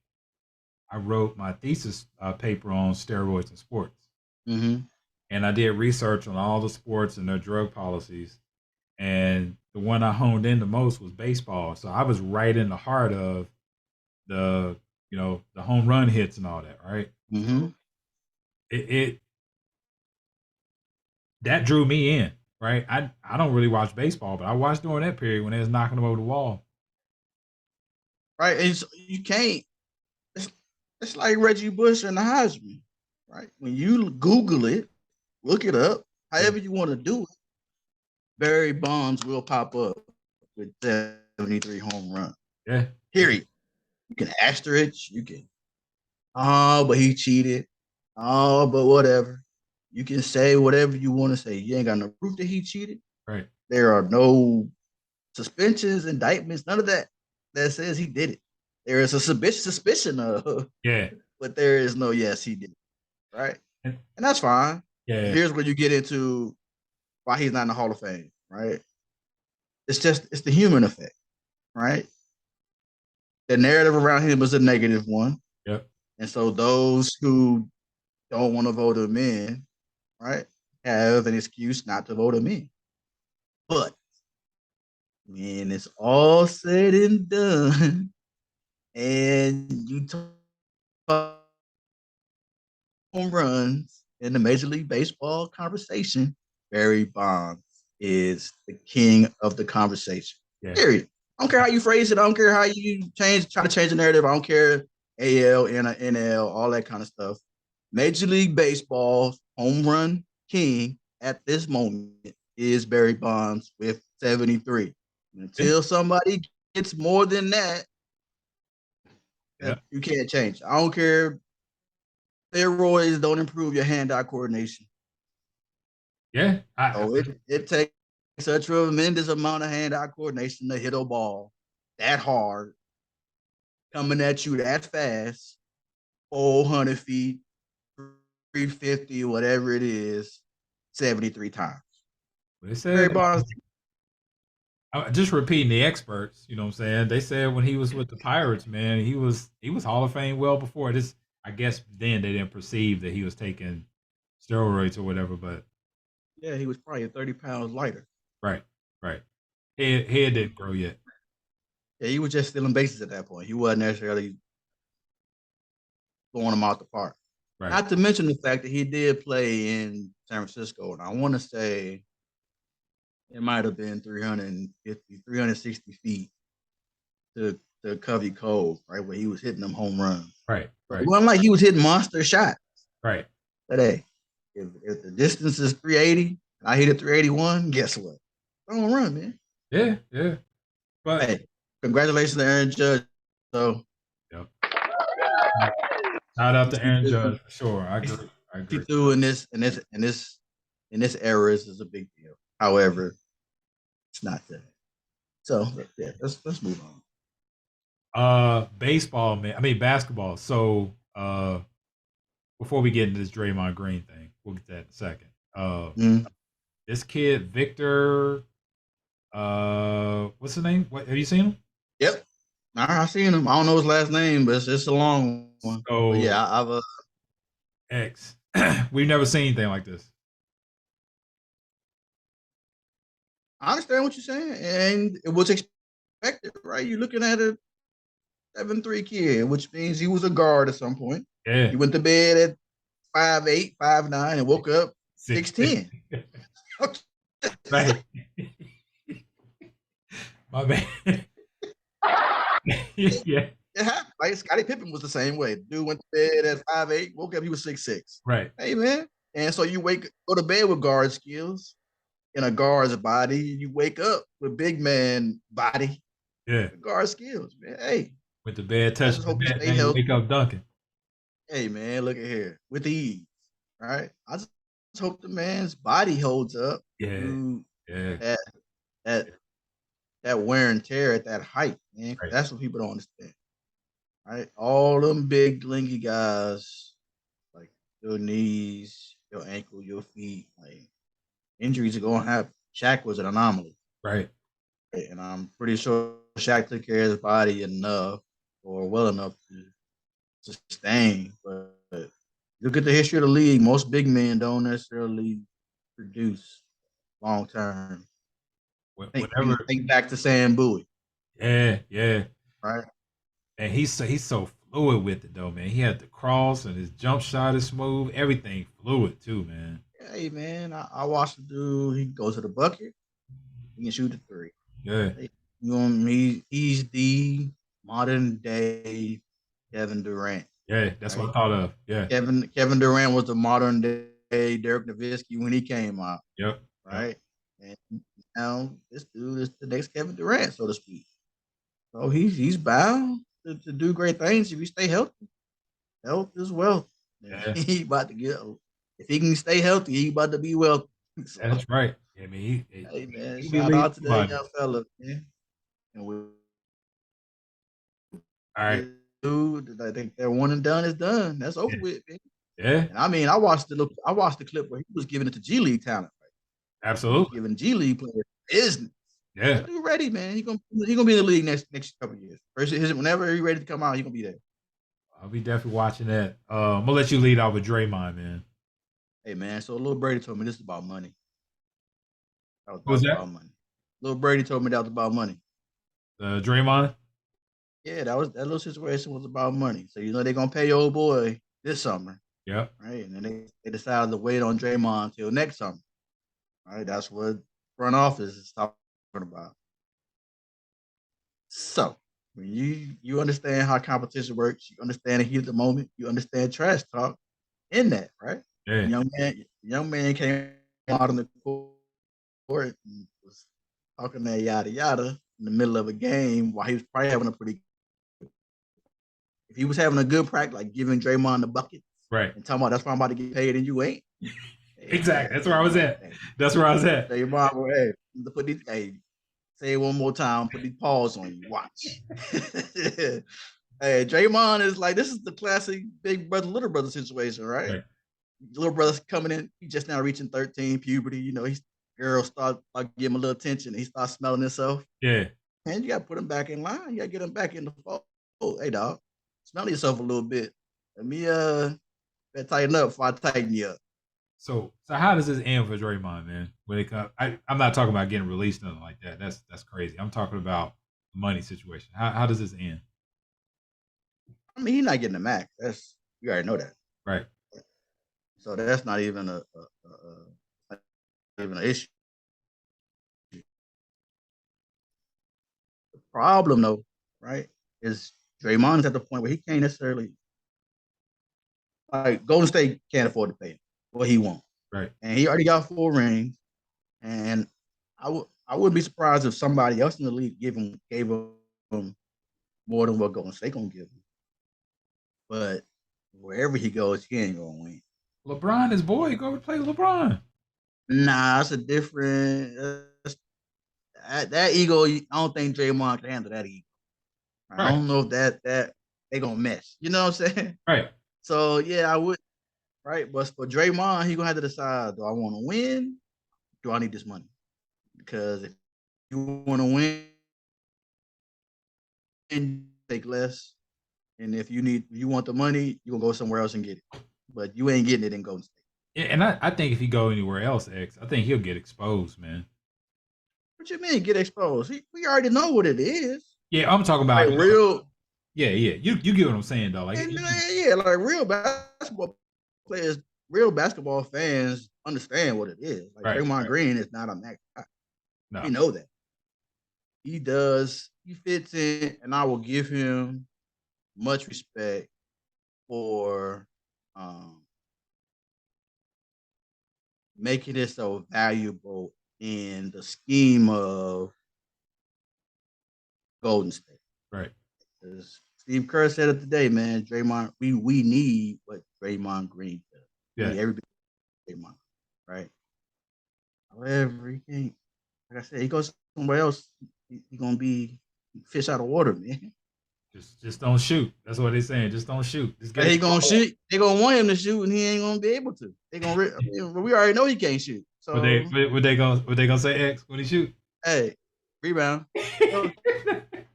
Speaker 1: I wrote my thesis paper on steroids in sports, and I did research on all the sports and their drug policies. And the one I honed in the most was baseball. So I was right in the heart of the the home run hits and all that, right? So it that drew me in, right? I don't really watch baseball, but I watched during that period when they was knocking them over the wall.
Speaker 2: Right. And you can't. It's like Reggie Bush and the Heisman, right? When you Google it, look it up, however you want to do it, Barry Bonds will pop up with 73 home runs.
Speaker 1: Yeah.
Speaker 2: Period. You can asterisk, you can, but he cheated. Oh, but whatever. You can say whatever you want to say. You ain't got no proof that he cheated.
Speaker 1: Right.
Speaker 2: There are no suspensions, indictments, none of that says he did it. There is a suspicion of, but there is no yes, he did it, right? And that's fine.
Speaker 1: Yeah.
Speaker 2: Here's where you get into why he's not in the Hall of Fame, right? It's the human effect, right? The narrative around him is a negative one.
Speaker 1: Yep.
Speaker 2: And so those who don't want to vote him in, right, have an excuse not to vote him in. But when it's all said and done, and you talk home runs in the Major League Baseball conversation, Barry Bonds is the king of the conversation. Yeah. Period. I don't care how you phrase it. I don't care how you try to change the narrative. I don't care AL, NL, all that kind of stuff. Major League Baseball's home run king at this moment is Barry Bonds with 73. Until somebody gets more than that, you can't change. I don't care. Steroids don't improve your hand-eye coordination.
Speaker 1: Yeah.
Speaker 2: So it takes such a tremendous amount of hand-eye coordination to hit a ball that hard, coming at you that fast, 400 feet, 350, whatever it is, 73 times.
Speaker 1: They said, just repeating the experts, you know what I'm saying? They said when he was with the Pirates, man, he was Hall of Fame well before this. I guess then they didn't perceive that he was taking steroids or whatever, but
Speaker 2: yeah, he was probably 30 pounds lighter.
Speaker 1: Right. Head didn't grow yet.
Speaker 2: Yeah, he was just stealing bases at that point. He wasn't necessarily throwing them out the park. Right. Not to mention the fact that he did play in San Francisco, and I want to say it might have been 350, 360 feet to Covey Cove, right, where he was hitting them home runs.
Speaker 1: Right.
Speaker 2: It wasn't like he was hitting monster shots.
Speaker 1: Right.
Speaker 2: But hey, if the distance is 380, and I hit it 381, guess what? Home run, man.
Speaker 1: Yeah. But
Speaker 2: hey, congratulations to Aaron Judge. So,
Speaker 1: yep. Shout out to Aaron Judge for sure. I agree.
Speaker 2: 52 in this era is a big deal. However, it's not that. So yeah, let's move
Speaker 1: on. Baseball, man. I mean basketball. So before we get into this Draymond Green thing, we'll get to that in a second. This kid, Victor, what's his name? What have you seen him?
Speaker 2: Yep. I've seen him. I don't know his last name, but it's a long one. So, but yeah, I've
Speaker 1: X. We've never seen anything like this.
Speaker 2: I understand what you're saying, and it was expected, right? You're looking at a 7'3" kid, which means he was a guard at some point.
Speaker 1: Yeah.
Speaker 2: He went to bed at 5'8", 5'9", and woke up 6'10".
Speaker 1: Right. My man. Yeah.
Speaker 2: Yeah, like Scottie Pippen was the same way. Dude went to bed at 5'8", woke up, he was 6'6".
Speaker 1: Right.
Speaker 2: Hey, man. And so you go to bed with guard skills in a guard's body. You wake up with big man body.
Speaker 1: Yeah.
Speaker 2: Guard skills, man. Hey.
Speaker 1: With the bed touching the bed, man, you wake up dunking.
Speaker 2: Hey, man, look at here. With ease, right? I just hope the man's body holds up.
Speaker 1: Yeah.
Speaker 2: That wear and tear at that height, man. Right. That's what people don't understand. Right? All them big, lingy guys, like your knees, your ankle, your feet, like injuries are going to happen. Shaq was an anomaly.
Speaker 1: Right.
Speaker 2: And I'm pretty sure Shaq took care of his body enough or well enough to sustain. But look at the history of the league. Most big men don't necessarily produce long term. Think back to Sam Bowie.
Speaker 1: Yeah.
Speaker 2: Right.
Speaker 1: And he's so fluid with it though, man. He had the cross and his jump shot is smooth. Everything fluid too, man.
Speaker 2: Hey, man, I watched the dude. He goes to the bucket. He can shoot the three.
Speaker 1: Yeah.
Speaker 2: He's the modern day Kevin Durant.
Speaker 1: Yeah, that's what I thought of. Yeah.
Speaker 2: Kevin Durant was the modern day Dirk Nowitzki when he came out.
Speaker 1: Yep.
Speaker 2: Right. Yep. And now this dude is the next Kevin Durant, so to speak. So he's bound to do great things if you stay healthy. Health is wealth.
Speaker 1: Yeah.
Speaker 2: He about to get. If he can stay healthy, he about to be wealthy.
Speaker 1: So, that's right. I mean,
Speaker 2: hey man, shout out to that young fella, man. And
Speaker 1: all right,
Speaker 2: dude, I think that one and done is done. That's over with, man.
Speaker 1: Yeah.
Speaker 2: And I mean, I watched the clip where he was giving it to G League talent. Right?
Speaker 1: Absolutely.
Speaker 2: Giving G League players business.
Speaker 1: Yeah.
Speaker 2: Dude ready, man. He gonna be in the league next couple of years. Whenever he's ready to come out, he's gonna be there.
Speaker 1: I'll be definitely watching that. I'm gonna let you lead out with Draymond, man.
Speaker 2: Hey man, so Lil Brady told me this is about money.
Speaker 1: What was that?
Speaker 2: About money. Lil Brady told me that was about money.
Speaker 1: Draymond?
Speaker 2: Yeah, that little situation was about money. So they're gonna pay your old boy this summer.
Speaker 1: Yeah.
Speaker 2: Right. And then they decided to wait on Draymond until next summer. All right, that's what front office is talking about. So when you understand how competition works, you understand the heat of the moment, you understand trash talk in that, right?
Speaker 1: Yeah.
Speaker 2: Young man came out on the court and was talking that yada yada in the middle of a game while he was probably having a pretty. If he was having a good practice, like giving Draymond the bucket,
Speaker 1: right,
Speaker 2: and talking about that's why I'm about to get paid and you ain't.
Speaker 1: Exactly. That's where I was at. That's where I was at.
Speaker 2: Draymond, hey, put these, say it one more time. Put these paws on you. Watch. Hey, Draymond is like, this is the classic big brother, little brother situation, right? Little brother's coming in. He just now reaching 13, puberty. You know, he's girls start give him a little attention. He starts smelling himself.
Speaker 1: Yeah.
Speaker 2: Man, you got to put him back in line. You got to get him back in the fold. Oh, hey, dog, smell yourself a little bit. Let me better tighten up before I tighten you up.
Speaker 1: So how does this end for Draymond, man? When it comes, I'm not talking about getting released, nothing like that. That's crazy. I'm talking about the money situation. How does this end?
Speaker 2: I mean, he's not getting the max. You already know that,
Speaker 1: right?
Speaker 2: So that's not even an issue. The problem, though, right, is Draymond's at the point where he can't necessarily, like, Golden State can't afford to pay him what he wants.
Speaker 1: Right.
Speaker 2: And he already got 4 rings. And I wouldn't be surprised if somebody else in the league gave him more than what Golden State gonna give him. But wherever he goes, he ain't gonna win.
Speaker 1: LeBron is boy. Go play LeBron.
Speaker 2: Nah, that's a different. That ego, I don't think Draymond can handle that ego. Right. I don't know if that they gonna mess. You know what I'm saying?
Speaker 1: Right.
Speaker 2: So yeah, I would. Right, but for Draymond, he gonna have to decide: do I want to win? Do I need this money? Because if you want to win, take less, and if you want the money, you gonna go somewhere else and get it. But you ain't getting it in Golden State.
Speaker 1: Yeah, and I think if he go anywhere else, I think he'll get exposed, man.
Speaker 2: What you mean get exposed? We already know what it is.
Speaker 1: Yeah, I'm talking about
Speaker 2: like real.
Speaker 1: Yeah. You get what I'm saying, though. Like,
Speaker 2: like real basketball players, real basketball fans understand what it is. Like Draymond Green is not a max guy. No. You know that. He does. He fits in, and I will give him much respect for making it so valuable in the scheme of Golden State.
Speaker 1: Right.
Speaker 2: Because Steve Kerr said it today, man. Draymond, we need what Draymond Green does. Yeah. Everybody Draymond, right? However, he can't. Like I said, he goes somewhere else. He's gonna be fish out of water, man.
Speaker 1: Just don't shoot. That's what they're saying. Just don't shoot.
Speaker 2: He gonna shoot. They gonna want him to shoot, and he ain't gonna be able to. They gonna. We already know he can't shoot. So
Speaker 1: would they gonna say X when he shoot?
Speaker 2: Hey, rebound.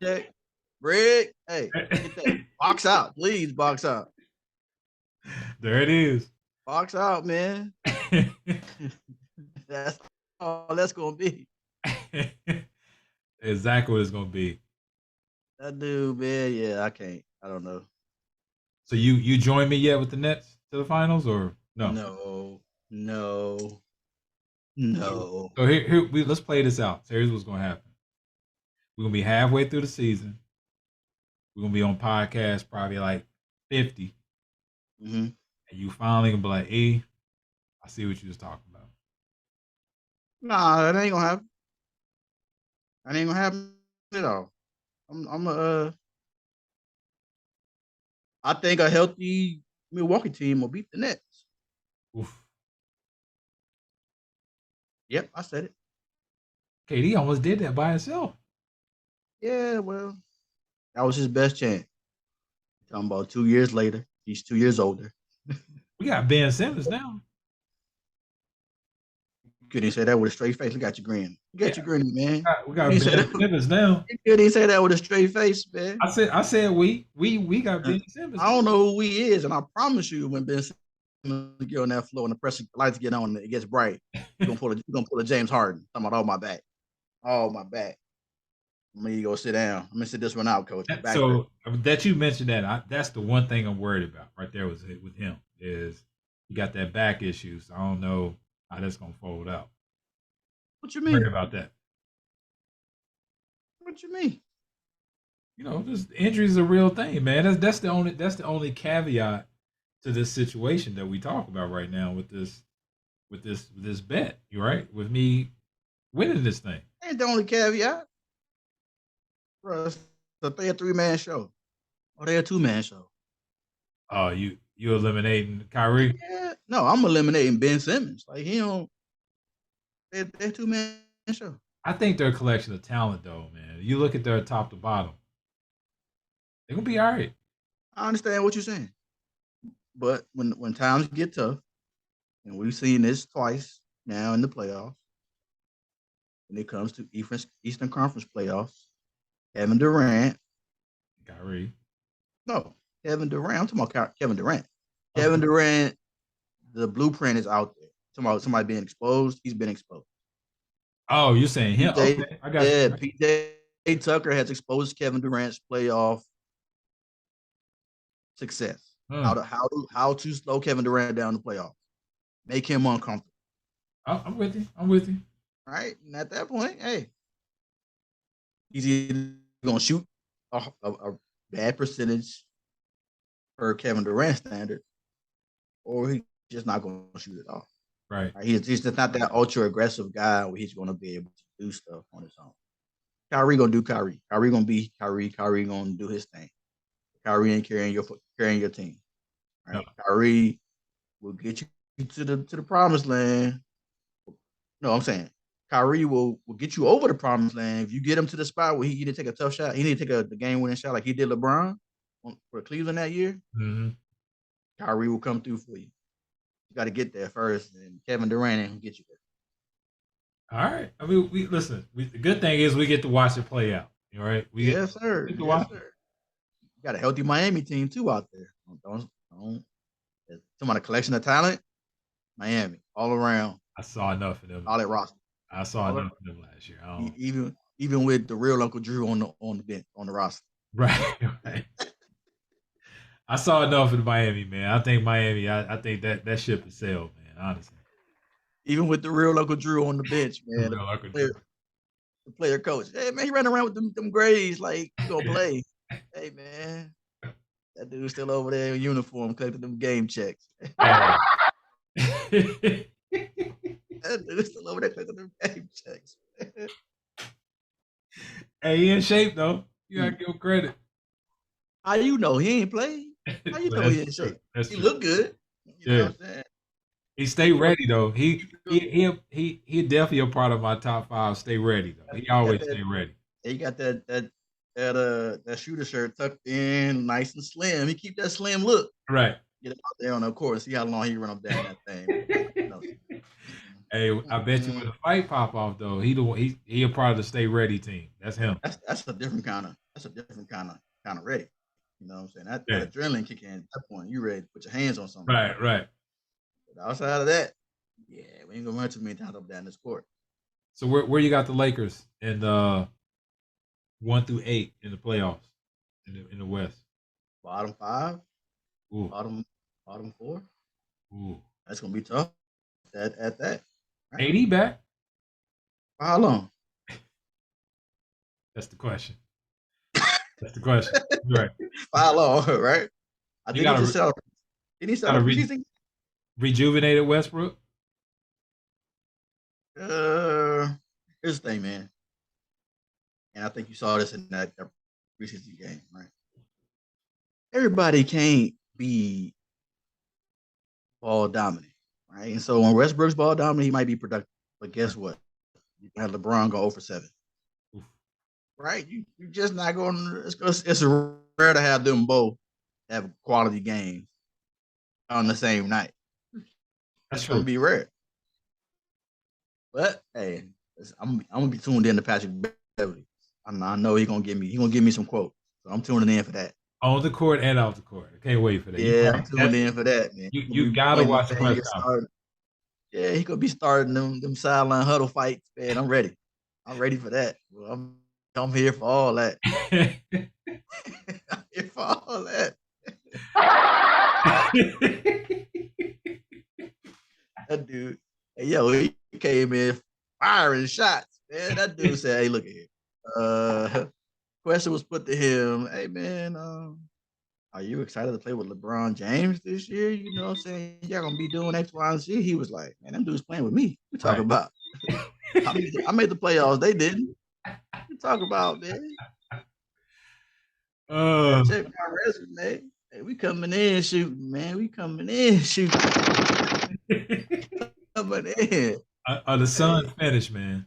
Speaker 2: Check. Break. Hey, get that. Box out, please. Box out.
Speaker 1: There it is.
Speaker 2: Box out, man. That's all that's gonna be.
Speaker 1: Exactly what it's gonna be.
Speaker 2: That dude, man. Yeah, I can't. I don't know.
Speaker 1: So you join me yet with the Nets to the finals or no?
Speaker 2: No.
Speaker 1: So here let's play this out. So here's what's gonna happen. We're gonna be halfway through the season. We're gonna be on podcast probably like 50.
Speaker 2: Mm-hmm.
Speaker 1: And you finally gonna be like, "E, I see what you was talking about."
Speaker 2: Nah, that ain't gonna happen. That ain't gonna happen at all. I think a healthy Milwaukee team will beat the Nets.
Speaker 1: Oof.
Speaker 2: Yep, I said it.
Speaker 1: KD almost did that by himself.
Speaker 2: Yeah, well, that was his best chance. Talking about 2 years later, he's 2 years older.
Speaker 1: We got Ben Simmons now.
Speaker 2: Couldn't say that with a straight face. Look at you grinning. Look at you grinning, man.
Speaker 1: We got Ben Simmons now.
Speaker 2: You couldn't say that with a straight face, man.
Speaker 1: I said we got Ben Simmons.
Speaker 2: I don't know who he is, and I promise you, when Ben Simmons get on that floor and the pressure lights get on and it gets bright, you're gonna pull a James Harden. I'm talking about all my back. I'm gonna go sit down. I'm gonna sit this one out, coach.
Speaker 1: So that you mentioned that's the one thing I'm worried about right there with him is he got that back issue. So I don't know how that's gonna fold out.
Speaker 2: What you mean?
Speaker 1: Worried about that?
Speaker 2: What you mean?
Speaker 1: You know, just injuries are a real thing, man. That's the only caveat to this situation that we talk about right now with this bet. You right? With me winning this thing.
Speaker 2: Ain't the only caveat. Bro, they a 3-man show. Or they a 2-man show.
Speaker 1: Oh, you You eliminating Kyrie?
Speaker 2: Yeah, no, I'm eliminating Ben Simmons. Like he don't. They're two-man show.
Speaker 1: I think they're a collection of talent, though, man. You look at their top to bottom, they're gonna be all right.
Speaker 2: I understand what you're saying, but when times get tough, and we've seen this twice now in the playoffs, when it comes to Eastern Conference playoffs, Kevin Durant.
Speaker 1: Kyrie.
Speaker 2: No, Kevin Durant. I'm talking about Kevin Durant.
Speaker 1: Okay.
Speaker 2: Kevin Durant. The blueprint is out there. Talking about somebody being exposed. He's been exposed.
Speaker 1: Oh, you're saying him?
Speaker 2: PJ,
Speaker 1: Okay, I got
Speaker 2: yeah,
Speaker 1: you.
Speaker 2: PJ Tucker has exposed Kevin Durant's playoff success. How to slow Kevin Durant down in the playoffs, make him uncomfortable.
Speaker 1: I'm with you. I'm with you.
Speaker 2: Right, and at that point, hey, he's either gonna shoot a bad percentage per Kevin Durant standard, or he's just not gonna shoot it off.
Speaker 1: Right.
Speaker 2: He's just not that ultra aggressive guy where he's gonna be able to do stuff on his own. Kyrie gonna do Kyrie. Kyrie gonna be Kyrie. Kyrie gonna do his thing. Kyrie ain't carrying your team. Right? No. Kyrie will get you to the promised land. No, I'm saying Kyrie will get you over the promised land if you get him to the spot where he need to take a tough shot. He need to take the game-winning shot like he did LeBron for Cleveland that year.
Speaker 1: Mm-hmm.
Speaker 2: Kyrie will come through for you. You got to get there first, and Kevin Durant ain't gonna get you there.
Speaker 1: All right. I mean, the good thing is we get to watch it play out. All right.
Speaker 2: Yes, sir. Yes, sir. You got a healthy Miami team too out there. Don't talking about a collection of talent. Miami all around.
Speaker 1: I saw enough of them.
Speaker 2: All that roster.
Speaker 1: I saw enough of them last year.
Speaker 2: Even with the real Uncle Drew on the bench on the roster.
Speaker 1: Right. I saw enough of Miami, man. I think Miami. I think that ship has sailed, man. Honestly.
Speaker 2: Even with the real Uncle Drew on the bench, man. The player coach. Hey man, he running around with them grades like he gonna play. Hey man, that dude's still over there in uniform collecting them game checks. That dude's still over there collecting them game checks.
Speaker 1: Hey, he in shape though. You gotta give him credit.
Speaker 2: How you know he ain't played? How you know he in shape? He look good. You know what I'm saying?
Speaker 1: He stay ready though. He definitely a part of my top 5. Stay ready though. He always stay ready.
Speaker 2: He got that shooter shirt tucked in, nice and slim. He keep that slim look.
Speaker 1: Right.
Speaker 2: Get out there on the court. See how long he run up down that thing.
Speaker 1: Hey, I bet you when the fight pop off though, he a part of the stay ready team. That's him.
Speaker 2: That's a different kind of ready. You know what I'm saying? That adrenaline kick in at that point. You ready to put your hands on something.
Speaker 1: Right.
Speaker 2: But outside of that, yeah, we ain't gonna run too many times up down this court.
Speaker 1: So where you got the Lakers in 1 through 8 in the playoffs in the West?
Speaker 2: Bottom 5.
Speaker 1: Ooh.
Speaker 2: Bottom 4.
Speaker 1: Ooh.
Speaker 2: That's gonna be tough. At that.
Speaker 1: Right? AD back?
Speaker 2: For how long?
Speaker 1: That's the question. That's the question. Right.
Speaker 2: For how long? Right. I think he just set up. Did he set up preseason?
Speaker 1: Rejuvenated Westbrook?
Speaker 2: Here's the thing, man. And I think you saw this in that preseason game, right? Everybody can't be ball dominant, right? And so when Westbrook's ball dominant, he might be productive. But guess what? You can have LeBron go 0-for-7. Oof. Right? You're just not going to – it's rare to have them both have quality games on the same night. That's going to be rare. But, hey, I'm going to be tuned in to Patrick Beverly. I know he's going to give me some quotes. So I'm tuning in for that.
Speaker 1: On the court and off the court. I can't wait for that.
Speaker 2: Yeah, I'm tuned in for that, man.
Speaker 1: You got to watch the press conference.
Speaker 2: Yeah, he could be starting them sideline huddle fights, man. I'm ready. I'm ready for that. Well, I'm here for all that. I'm here for all that. That dude, hey, yo, he came in firing shots, man. That dude said, hey, look at here. Question was put to him, hey, man, are you excited to play with LeBron James this year? You know what I'm saying? Y'all going to be doing X, Y, and Z. He was like, man, them dudes playing with me. What you talking about? I made the playoffs. They didn't. What you talking about, man? Check my resume. Hey, we coming in shooting, man. We coming in shooting. Coming in.
Speaker 1: The sun finished, man.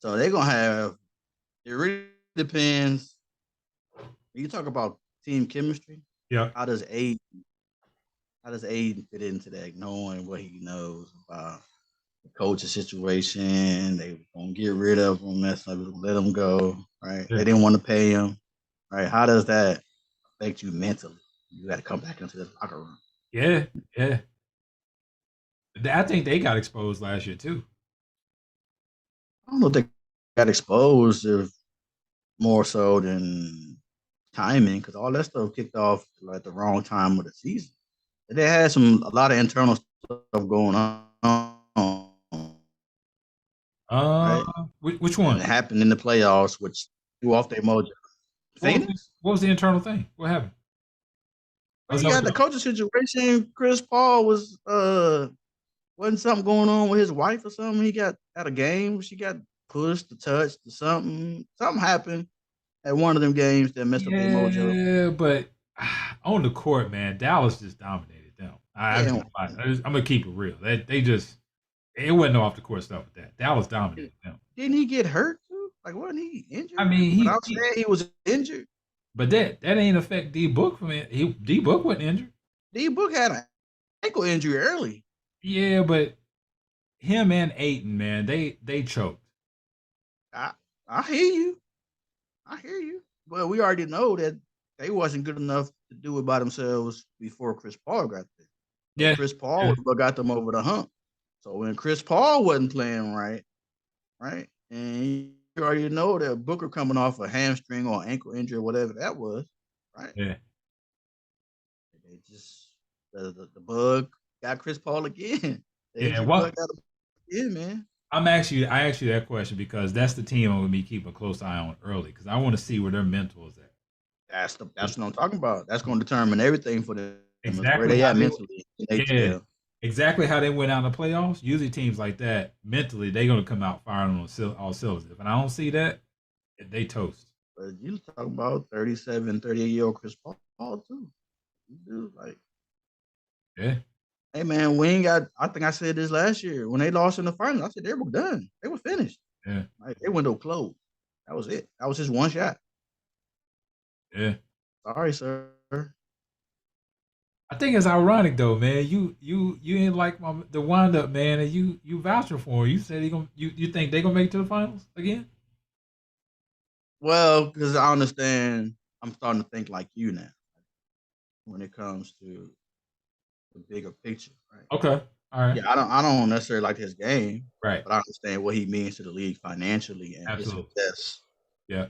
Speaker 2: So they're gonna have. It really depends. You talk about team chemistry.
Speaker 1: Yeah.
Speaker 2: How does Aiden fit into that, knowing what he knows about the coaching situation? They were gonna get rid of him. That's like let him go. Right?
Speaker 1: Yeah.
Speaker 2: They didn't want to pay him. Right? How does that affect you mentally? You got to come back into the locker room.
Speaker 1: Yeah. Yeah. I think they got exposed last year too.
Speaker 2: I don't know if they got exposed if more so than timing, because all that stuff kicked off at the wrong time of the season. They had a lot of internal stuff going on,
Speaker 1: Uh,
Speaker 2: right?
Speaker 1: which
Speaker 2: And
Speaker 1: one?
Speaker 2: it happened in the playoffs, which threw off their mojo. Phoenix?
Speaker 1: What was the internal thing? What happened?
Speaker 2: Well,
Speaker 1: Was
Speaker 2: you got the coaching situation. Chris Paul wasn't something going on with his wife or something. He got at a game. She got pushed, or touched, or something. Something happened at one of them games that messed up their mojo.
Speaker 1: Yeah, but on the court, man, Dallas just dominated them.
Speaker 2: Yeah,
Speaker 1: I'm gonna keep it real. They just it wasn't no off the court stuff with that. Dallas dominated them.
Speaker 2: didn't he get hurt too? Like, wasn't he
Speaker 1: I
Speaker 2: injured?
Speaker 1: mean,
Speaker 2: But I was saying he was injured.
Speaker 1: but that ain't affect D Book from it. D Book wasn't injured.
Speaker 2: D Book had an ankle injury early.
Speaker 1: Yeah, but him and Aiton, man, they choked.
Speaker 2: I hear you. I hear you. But we already know that they wasn't good enough to do it by themselves before Chris Paul got there. So
Speaker 1: Yeah,
Speaker 2: Chris Paul was what got them over the hump. So when Chris Paul wasn't playing right, and you already know that Booker coming off a hamstring or ankle injury or whatever that was, right?
Speaker 1: yeah.
Speaker 2: They just the bug got Chris Paul again. The
Speaker 1: Yeah,
Speaker 2: injury
Speaker 1: what
Speaker 2: bug got him again, man.
Speaker 1: I asked you that question because that's the team I'm gonna be keeping a close eye on early because I want to see where their mental is at.
Speaker 2: That's what I'm talking about. That's going to determine everything for them. Where
Speaker 1: Exactly
Speaker 2: they
Speaker 1: how
Speaker 2: at mentally.
Speaker 1: yeah, exactly how they went out in the playoffs. Usually teams like that mentally they're gonna come out firing on all cylinders. If I don't see that, they toast.
Speaker 2: But you talking about 37, 38-year-old Chris Paul too. You do like,
Speaker 1: Yeah,
Speaker 2: hey man, we ain't got. I think I said this last year when they lost in the finals. I said they were done. They were finished.
Speaker 1: yeah,
Speaker 2: Like their window closed. That was it. That was his one shot.
Speaker 1: yeah.
Speaker 2: Sorry, sir.
Speaker 1: I think it's ironic though, man. You ain't like the wind up, man, and you vouching for him. You said you think they gonna make it to the finals again?
Speaker 2: Well, because I understand. I'm starting to think like you now when it comes to the bigger picture, right?
Speaker 1: Okay, all right,
Speaker 2: Yeah, I don't necessarily like his game,
Speaker 1: right,
Speaker 2: but I understand what he means to the league financially and his
Speaker 1: absolutely,
Speaker 2: success
Speaker 1: yeah,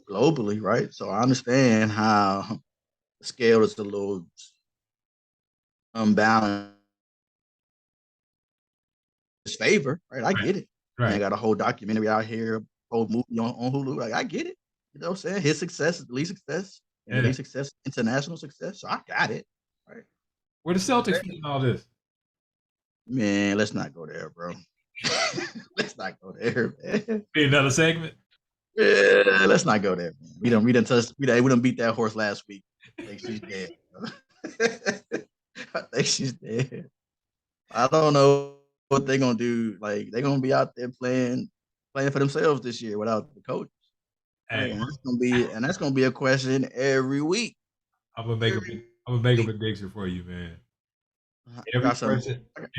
Speaker 2: globally, right? So I understand how the scale is a little unbalanced in his favor, right? I
Speaker 1: right,
Speaker 2: get it. Man,
Speaker 1: right,
Speaker 2: got a whole documentary out here, whole movie on Hulu. Like, I get it. You know what I'm saying? His success is the least success, and the
Speaker 1: yeah.
Speaker 2: least success, international success. So I got it. Right.
Speaker 1: Where the Celtics fit in all this?
Speaker 2: Man, let's not go there, bro. Let's not go there, man.
Speaker 1: Be another segment.
Speaker 2: Yeah, let's not go there, man. We done beat that horse last week. I think she's dead. I think she's dead. I don't know what they're gonna do. Like they're gonna be out there playing for themselves this year without the coach. Right?
Speaker 1: Hey,
Speaker 2: And that's gonna be a question every week.
Speaker 1: I'm gonna make a prediction for you, man.
Speaker 2: I got some.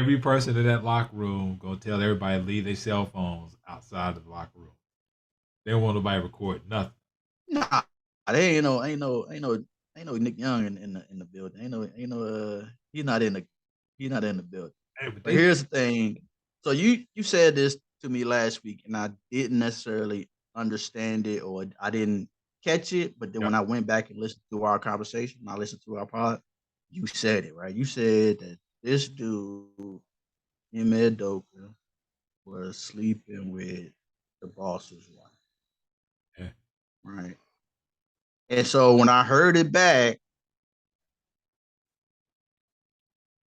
Speaker 1: Every person in that locker room gonna tell everybody to leave their cell phones outside of the locker room. They don't want nobody record nothing.
Speaker 2: Nah, they ain't no Nick Young in the building. Ain't no he's not in the building.
Speaker 1: Hey,
Speaker 2: But here's the thing. So you said this to me last week, and I didn't necessarily understand it or I didn't catch it. But then when I went back and listened to our conversation, I listened to our pod, you said it, right? You said that this dude, Ime Doka, was sleeping with the boss's wife.
Speaker 1: yeah.
Speaker 2: Right. And so when I heard it back,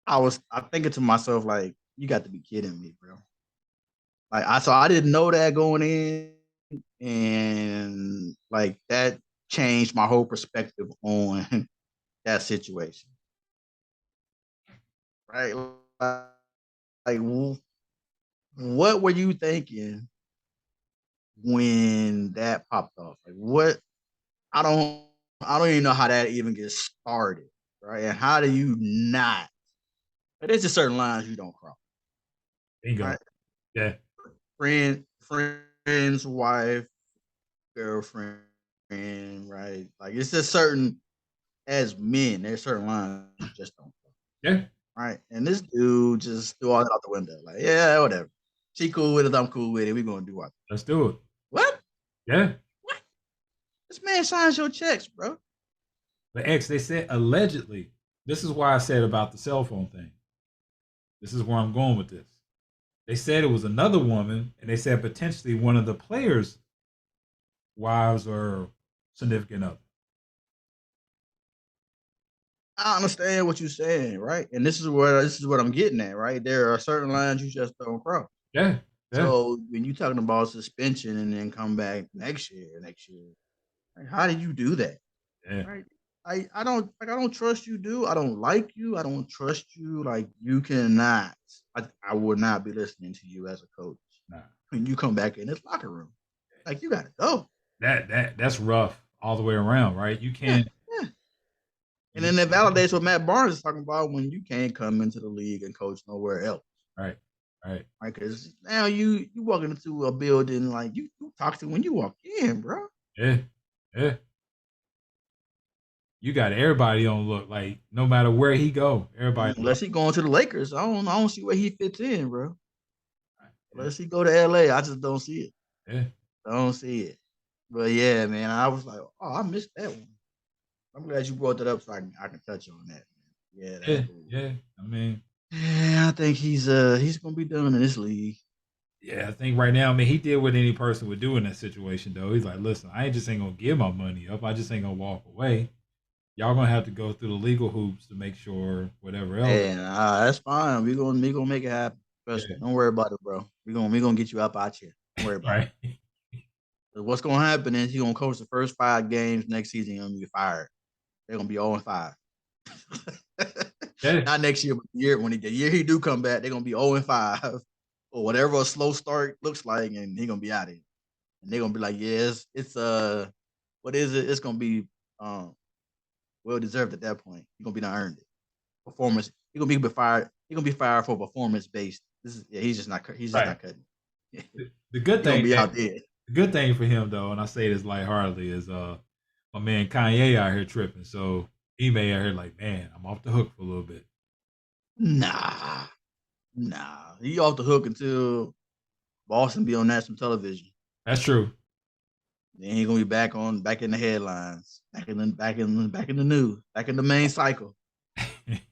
Speaker 2: I'm thinking to myself, like, you got to be kidding me, bro. Like I didn't know that going in. and like that changed my whole perspective on that situation. Right? Like, what were you thinking when that popped off? Like, what? I don't even know how that even gets started, right? And how do you not? But there's just certain lines you don't cross.
Speaker 1: Bingo.
Speaker 2: Right?
Speaker 1: Yeah.
Speaker 2: Friend's wife, girlfriend, right? Like it's just certain as men, there's certain lines you just don't cross.
Speaker 1: Yeah.
Speaker 2: Right? And this dude just threw all that out the window. Like, yeah, whatever. She cool with it, I'm cool with it. We're gonna do what?
Speaker 1: Let's do it.
Speaker 2: What?
Speaker 1: Yeah.
Speaker 2: What? This man signs your checks, bro.
Speaker 1: But X, they said allegedly. This is why I said about the cell phone thing. This is where I'm going with this. They said it was another woman, and they said potentially one of the players' wives or significant other.
Speaker 2: I understand what you're saying, right? And this is what I'm getting at, right? There are certain lines you just don't cross.
Speaker 1: Yeah. Yeah.
Speaker 2: So when you're talking about suspension and then come back next year, like, how do you do that?
Speaker 1: Yeah.
Speaker 2: Right? I don't trust you, dude. I don't like you. I don't trust you. Like you cannot. I would not be listening to you as a coach.
Speaker 1: Nah.
Speaker 2: When you come back in this locker room. Like you gotta go.
Speaker 1: That's rough all the way around, right? You can't.
Speaker 2: Yeah. And then that validates what Matt Barnes is talking about when you can't come into the league and coach nowhere else.
Speaker 1: Right. Right.
Speaker 2: Because now you walking into a building like you talk to when you walk in, bro.
Speaker 1: Yeah. Yeah. You got everybody on look like no matter where he go, everybody.
Speaker 2: Unless he going to the Lakers, I don't see where he fits in, bro. Unless he go to LA, I just don't see it.
Speaker 1: Yeah.
Speaker 2: I don't see it. But yeah, man, I was like, oh, I missed that one. I'm glad you brought that up so I can touch on that. Man. Yeah,
Speaker 1: cool. Yeah. I mean,
Speaker 2: yeah, I think he's gonna be done in this league.
Speaker 1: Yeah, I think right now, I mean, he did what any person would do in that situation, though. He's like, listen, I just ain't gonna give my money up. I just ain't gonna walk away. Y'all gonna have to go through the legal hoops to make sure whatever else.
Speaker 2: Yeah, that's fine. We gonna make it happen. Trust me. Don't worry about it, bro. We gonna get you up out here. Don't worry about it. What's gonna happen is he's gonna coach the first 5 games next season. He's gonna be fired. They're gonna be 0-5. Not next year, but the year he do come back, they're gonna be 0-5 or whatever a slow start looks like, and he's gonna be out of it. And they're gonna be like, yeah, it's what is it? It's gonna be well deserved at that point. He's gonna be not earned it. Performance. He's gonna be fired. He's gonna be fired for performance based. He's just not cutting.
Speaker 1: The good thing
Speaker 2: be out there.
Speaker 1: The good thing for him though, and I say this lightheartedly, is my man Kanye out here tripping. So he may out here like, man, I'm off the hook for a little bit.
Speaker 2: Nah. He off the hook until Boston be on national television.
Speaker 1: That's true.
Speaker 2: Then he gonna be back in the headlines, back in the news, back in the main cycle.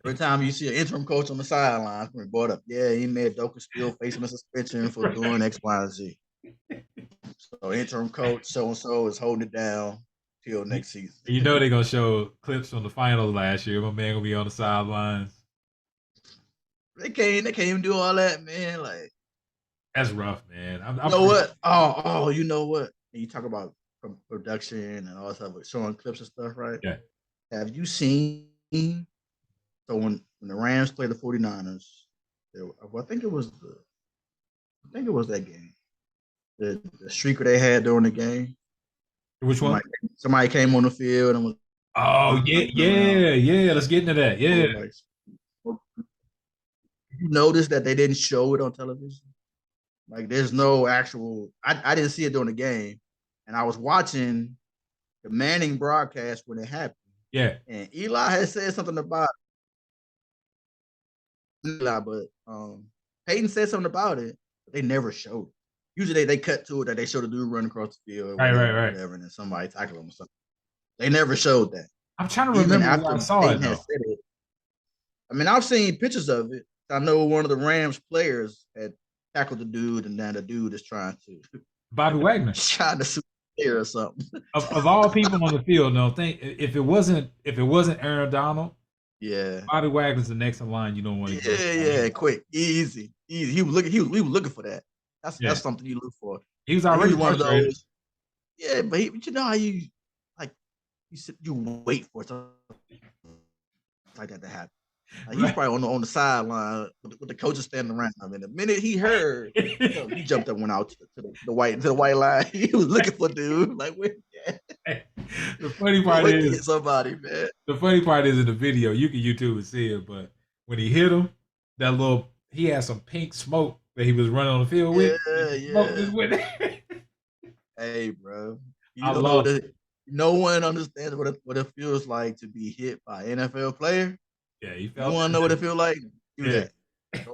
Speaker 2: Every time you see an interim coach on the sidelines, when brought up, yeah, he made Doka still facing a suspension for doing X, Y, and Z. So interim coach so and so is holding it down till next season.
Speaker 1: You know they're gonna show clips from the finals last year. My man gonna be on the sidelines.
Speaker 2: They can't even do all that, man. Like
Speaker 1: that's rough, man.
Speaker 2: You know what? Oh, you know what? And you talk about production and all that stuff, showing clips and stuff, right?
Speaker 1: Yeah.
Speaker 2: Have you seen? So when the Rams played the 49ers, I think it was that game. The streaker they had during the game.
Speaker 1: Which one?
Speaker 2: Somebody came on the field and was.
Speaker 1: Oh yeah. Let's get into that. Yeah.
Speaker 2: You notice that they didn't show it on television. Like there's no actual. I didn't see it during the game, and I was watching the Manning broadcast when it happened.
Speaker 1: Yeah.
Speaker 2: And Eli had said something about Eli, but Peyton said something about it, but they never showed it. Usually they cut to it that they show the dude run across the field,
Speaker 1: right,
Speaker 2: whatever, and then somebody tackle him or something. They never showed that.
Speaker 1: I'm trying to remember after I saw it, though.
Speaker 2: I mean, I've seen pictures of it. I know one of the Rams players had tackled the dude, and then the dude is trying to
Speaker 1: Bobby Wagner
Speaker 2: trying to shoot there or something.
Speaker 1: Of all people on the field, no, think if it wasn't Aaron Donald,
Speaker 2: yeah,
Speaker 1: Bobby Wagner's the next in line. You don't want to.
Speaker 2: Yeah, quick, easy. He was looking for that. That's something you look for.
Speaker 1: He was already
Speaker 2: one of those. Yeah, but you know how you like you wait for something like that to happen. Like he's
Speaker 1: Right.
Speaker 2: probably on the sideline with the coaches standing around him. And the minute he heard, he jumped up, went out to the white line. He was looking for dude. Like, wait,
Speaker 1: The funny
Speaker 2: can't
Speaker 1: part
Speaker 2: wait to
Speaker 1: is,
Speaker 2: hit somebody, man.
Speaker 1: the funny part is in the video, you can YouTube and see it, but when he hit him, he had some pink smoke that he was running on the field with. And
Speaker 2: Yeah,
Speaker 1: the smoke
Speaker 2: yeah.
Speaker 1: just went there.
Speaker 2: Hey, bro. You
Speaker 1: I
Speaker 2: don't know what
Speaker 1: lost.
Speaker 2: it. No one understands what it feels like to be hit by an NFL player.
Speaker 1: Yeah, he
Speaker 2: You
Speaker 1: felt
Speaker 2: want to know what it feels like? Do
Speaker 1: that.
Speaker 2: that.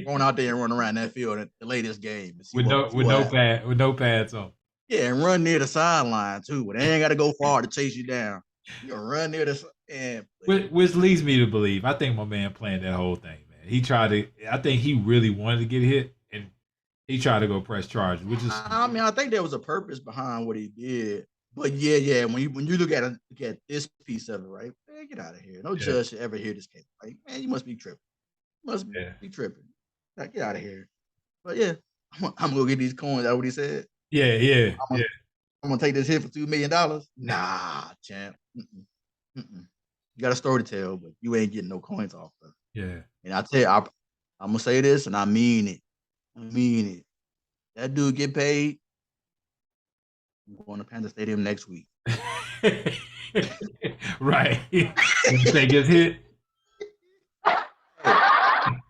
Speaker 2: Going out there and run around that field and delay this game and see
Speaker 1: with
Speaker 2: what
Speaker 1: no
Speaker 2: see what happens.
Speaker 1: with no pads on.
Speaker 2: Yeah, and run near the sideline too. But they ain't got to go far to chase you down. You gonna run near the and
Speaker 1: Which leads me to believe, I think my man planned that whole thing, man. He tried to. I think he really wanted to get hit, and he tried to go press charges, which is.
Speaker 2: I mean, I think there was a purpose behind what he did. But yeah, when you look at this piece of it, right? Man, get out of here. No judge should ever hear this case. Like, man, you must be tripping. Be tripping. Like, get out of here. But yeah, I'm gonna get these coins. That's what he said.
Speaker 1: Yeah.
Speaker 2: I'm gonna take this hit for $2 million. Nah, champ. Mm-mm. You got a story to tell, but you ain't getting no coins off of it.
Speaker 1: Yeah.
Speaker 2: And I tell you, I'm gonna say this, and I mean it. That dude get paid. I'm going to Panther Stadium next week.
Speaker 1: Right. Take his hit.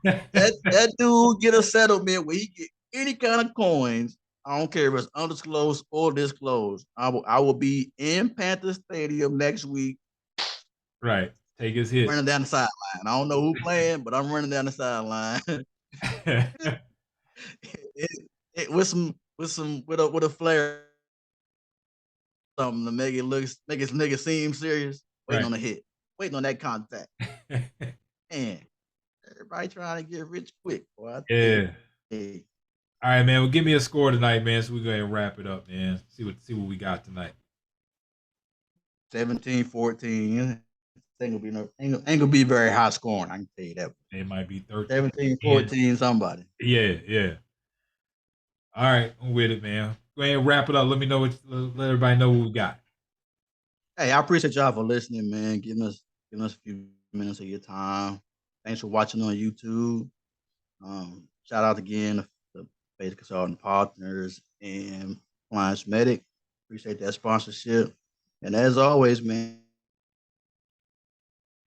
Speaker 2: that dude get a settlement where he get any kind of coins. I don't care if it's undisclosed or disclosed. I will be in Panther Stadium next week.
Speaker 1: Right. Take his hit.
Speaker 2: Running down the sideline. I don't know who playing, but I'm running down the sideline. with a flare, something to make his nigga seem serious. Waiting on a hit. Waiting on that contact. Man, everybody trying to get rich quick. Boy.
Speaker 1: Yeah. All right, man. Well, give me a score tonight, man. So we go ahead and wrap it up, man. See what we got tonight.
Speaker 2: 17-14. Ain't gonna be very high scoring. I can tell you that.
Speaker 1: It might be 13.
Speaker 2: 17-14, somebody.
Speaker 1: Yeah. All right, I'm with it, man. Go ahead and wrap it up. Let everybody know what we got.
Speaker 2: Hey, I appreciate y'all for listening, man. Giving us a few minutes of your time. Thanks for watching on YouTube. Shout out again to the Basic Consulting Partners and Clients Medic. Appreciate that sponsorship. And as always, man,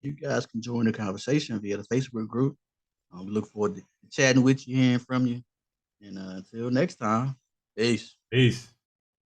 Speaker 2: you guys can join the conversation via the Facebook group. We look forward to chatting with you, hearing from you. And until next time, peace.
Speaker 1: Peace.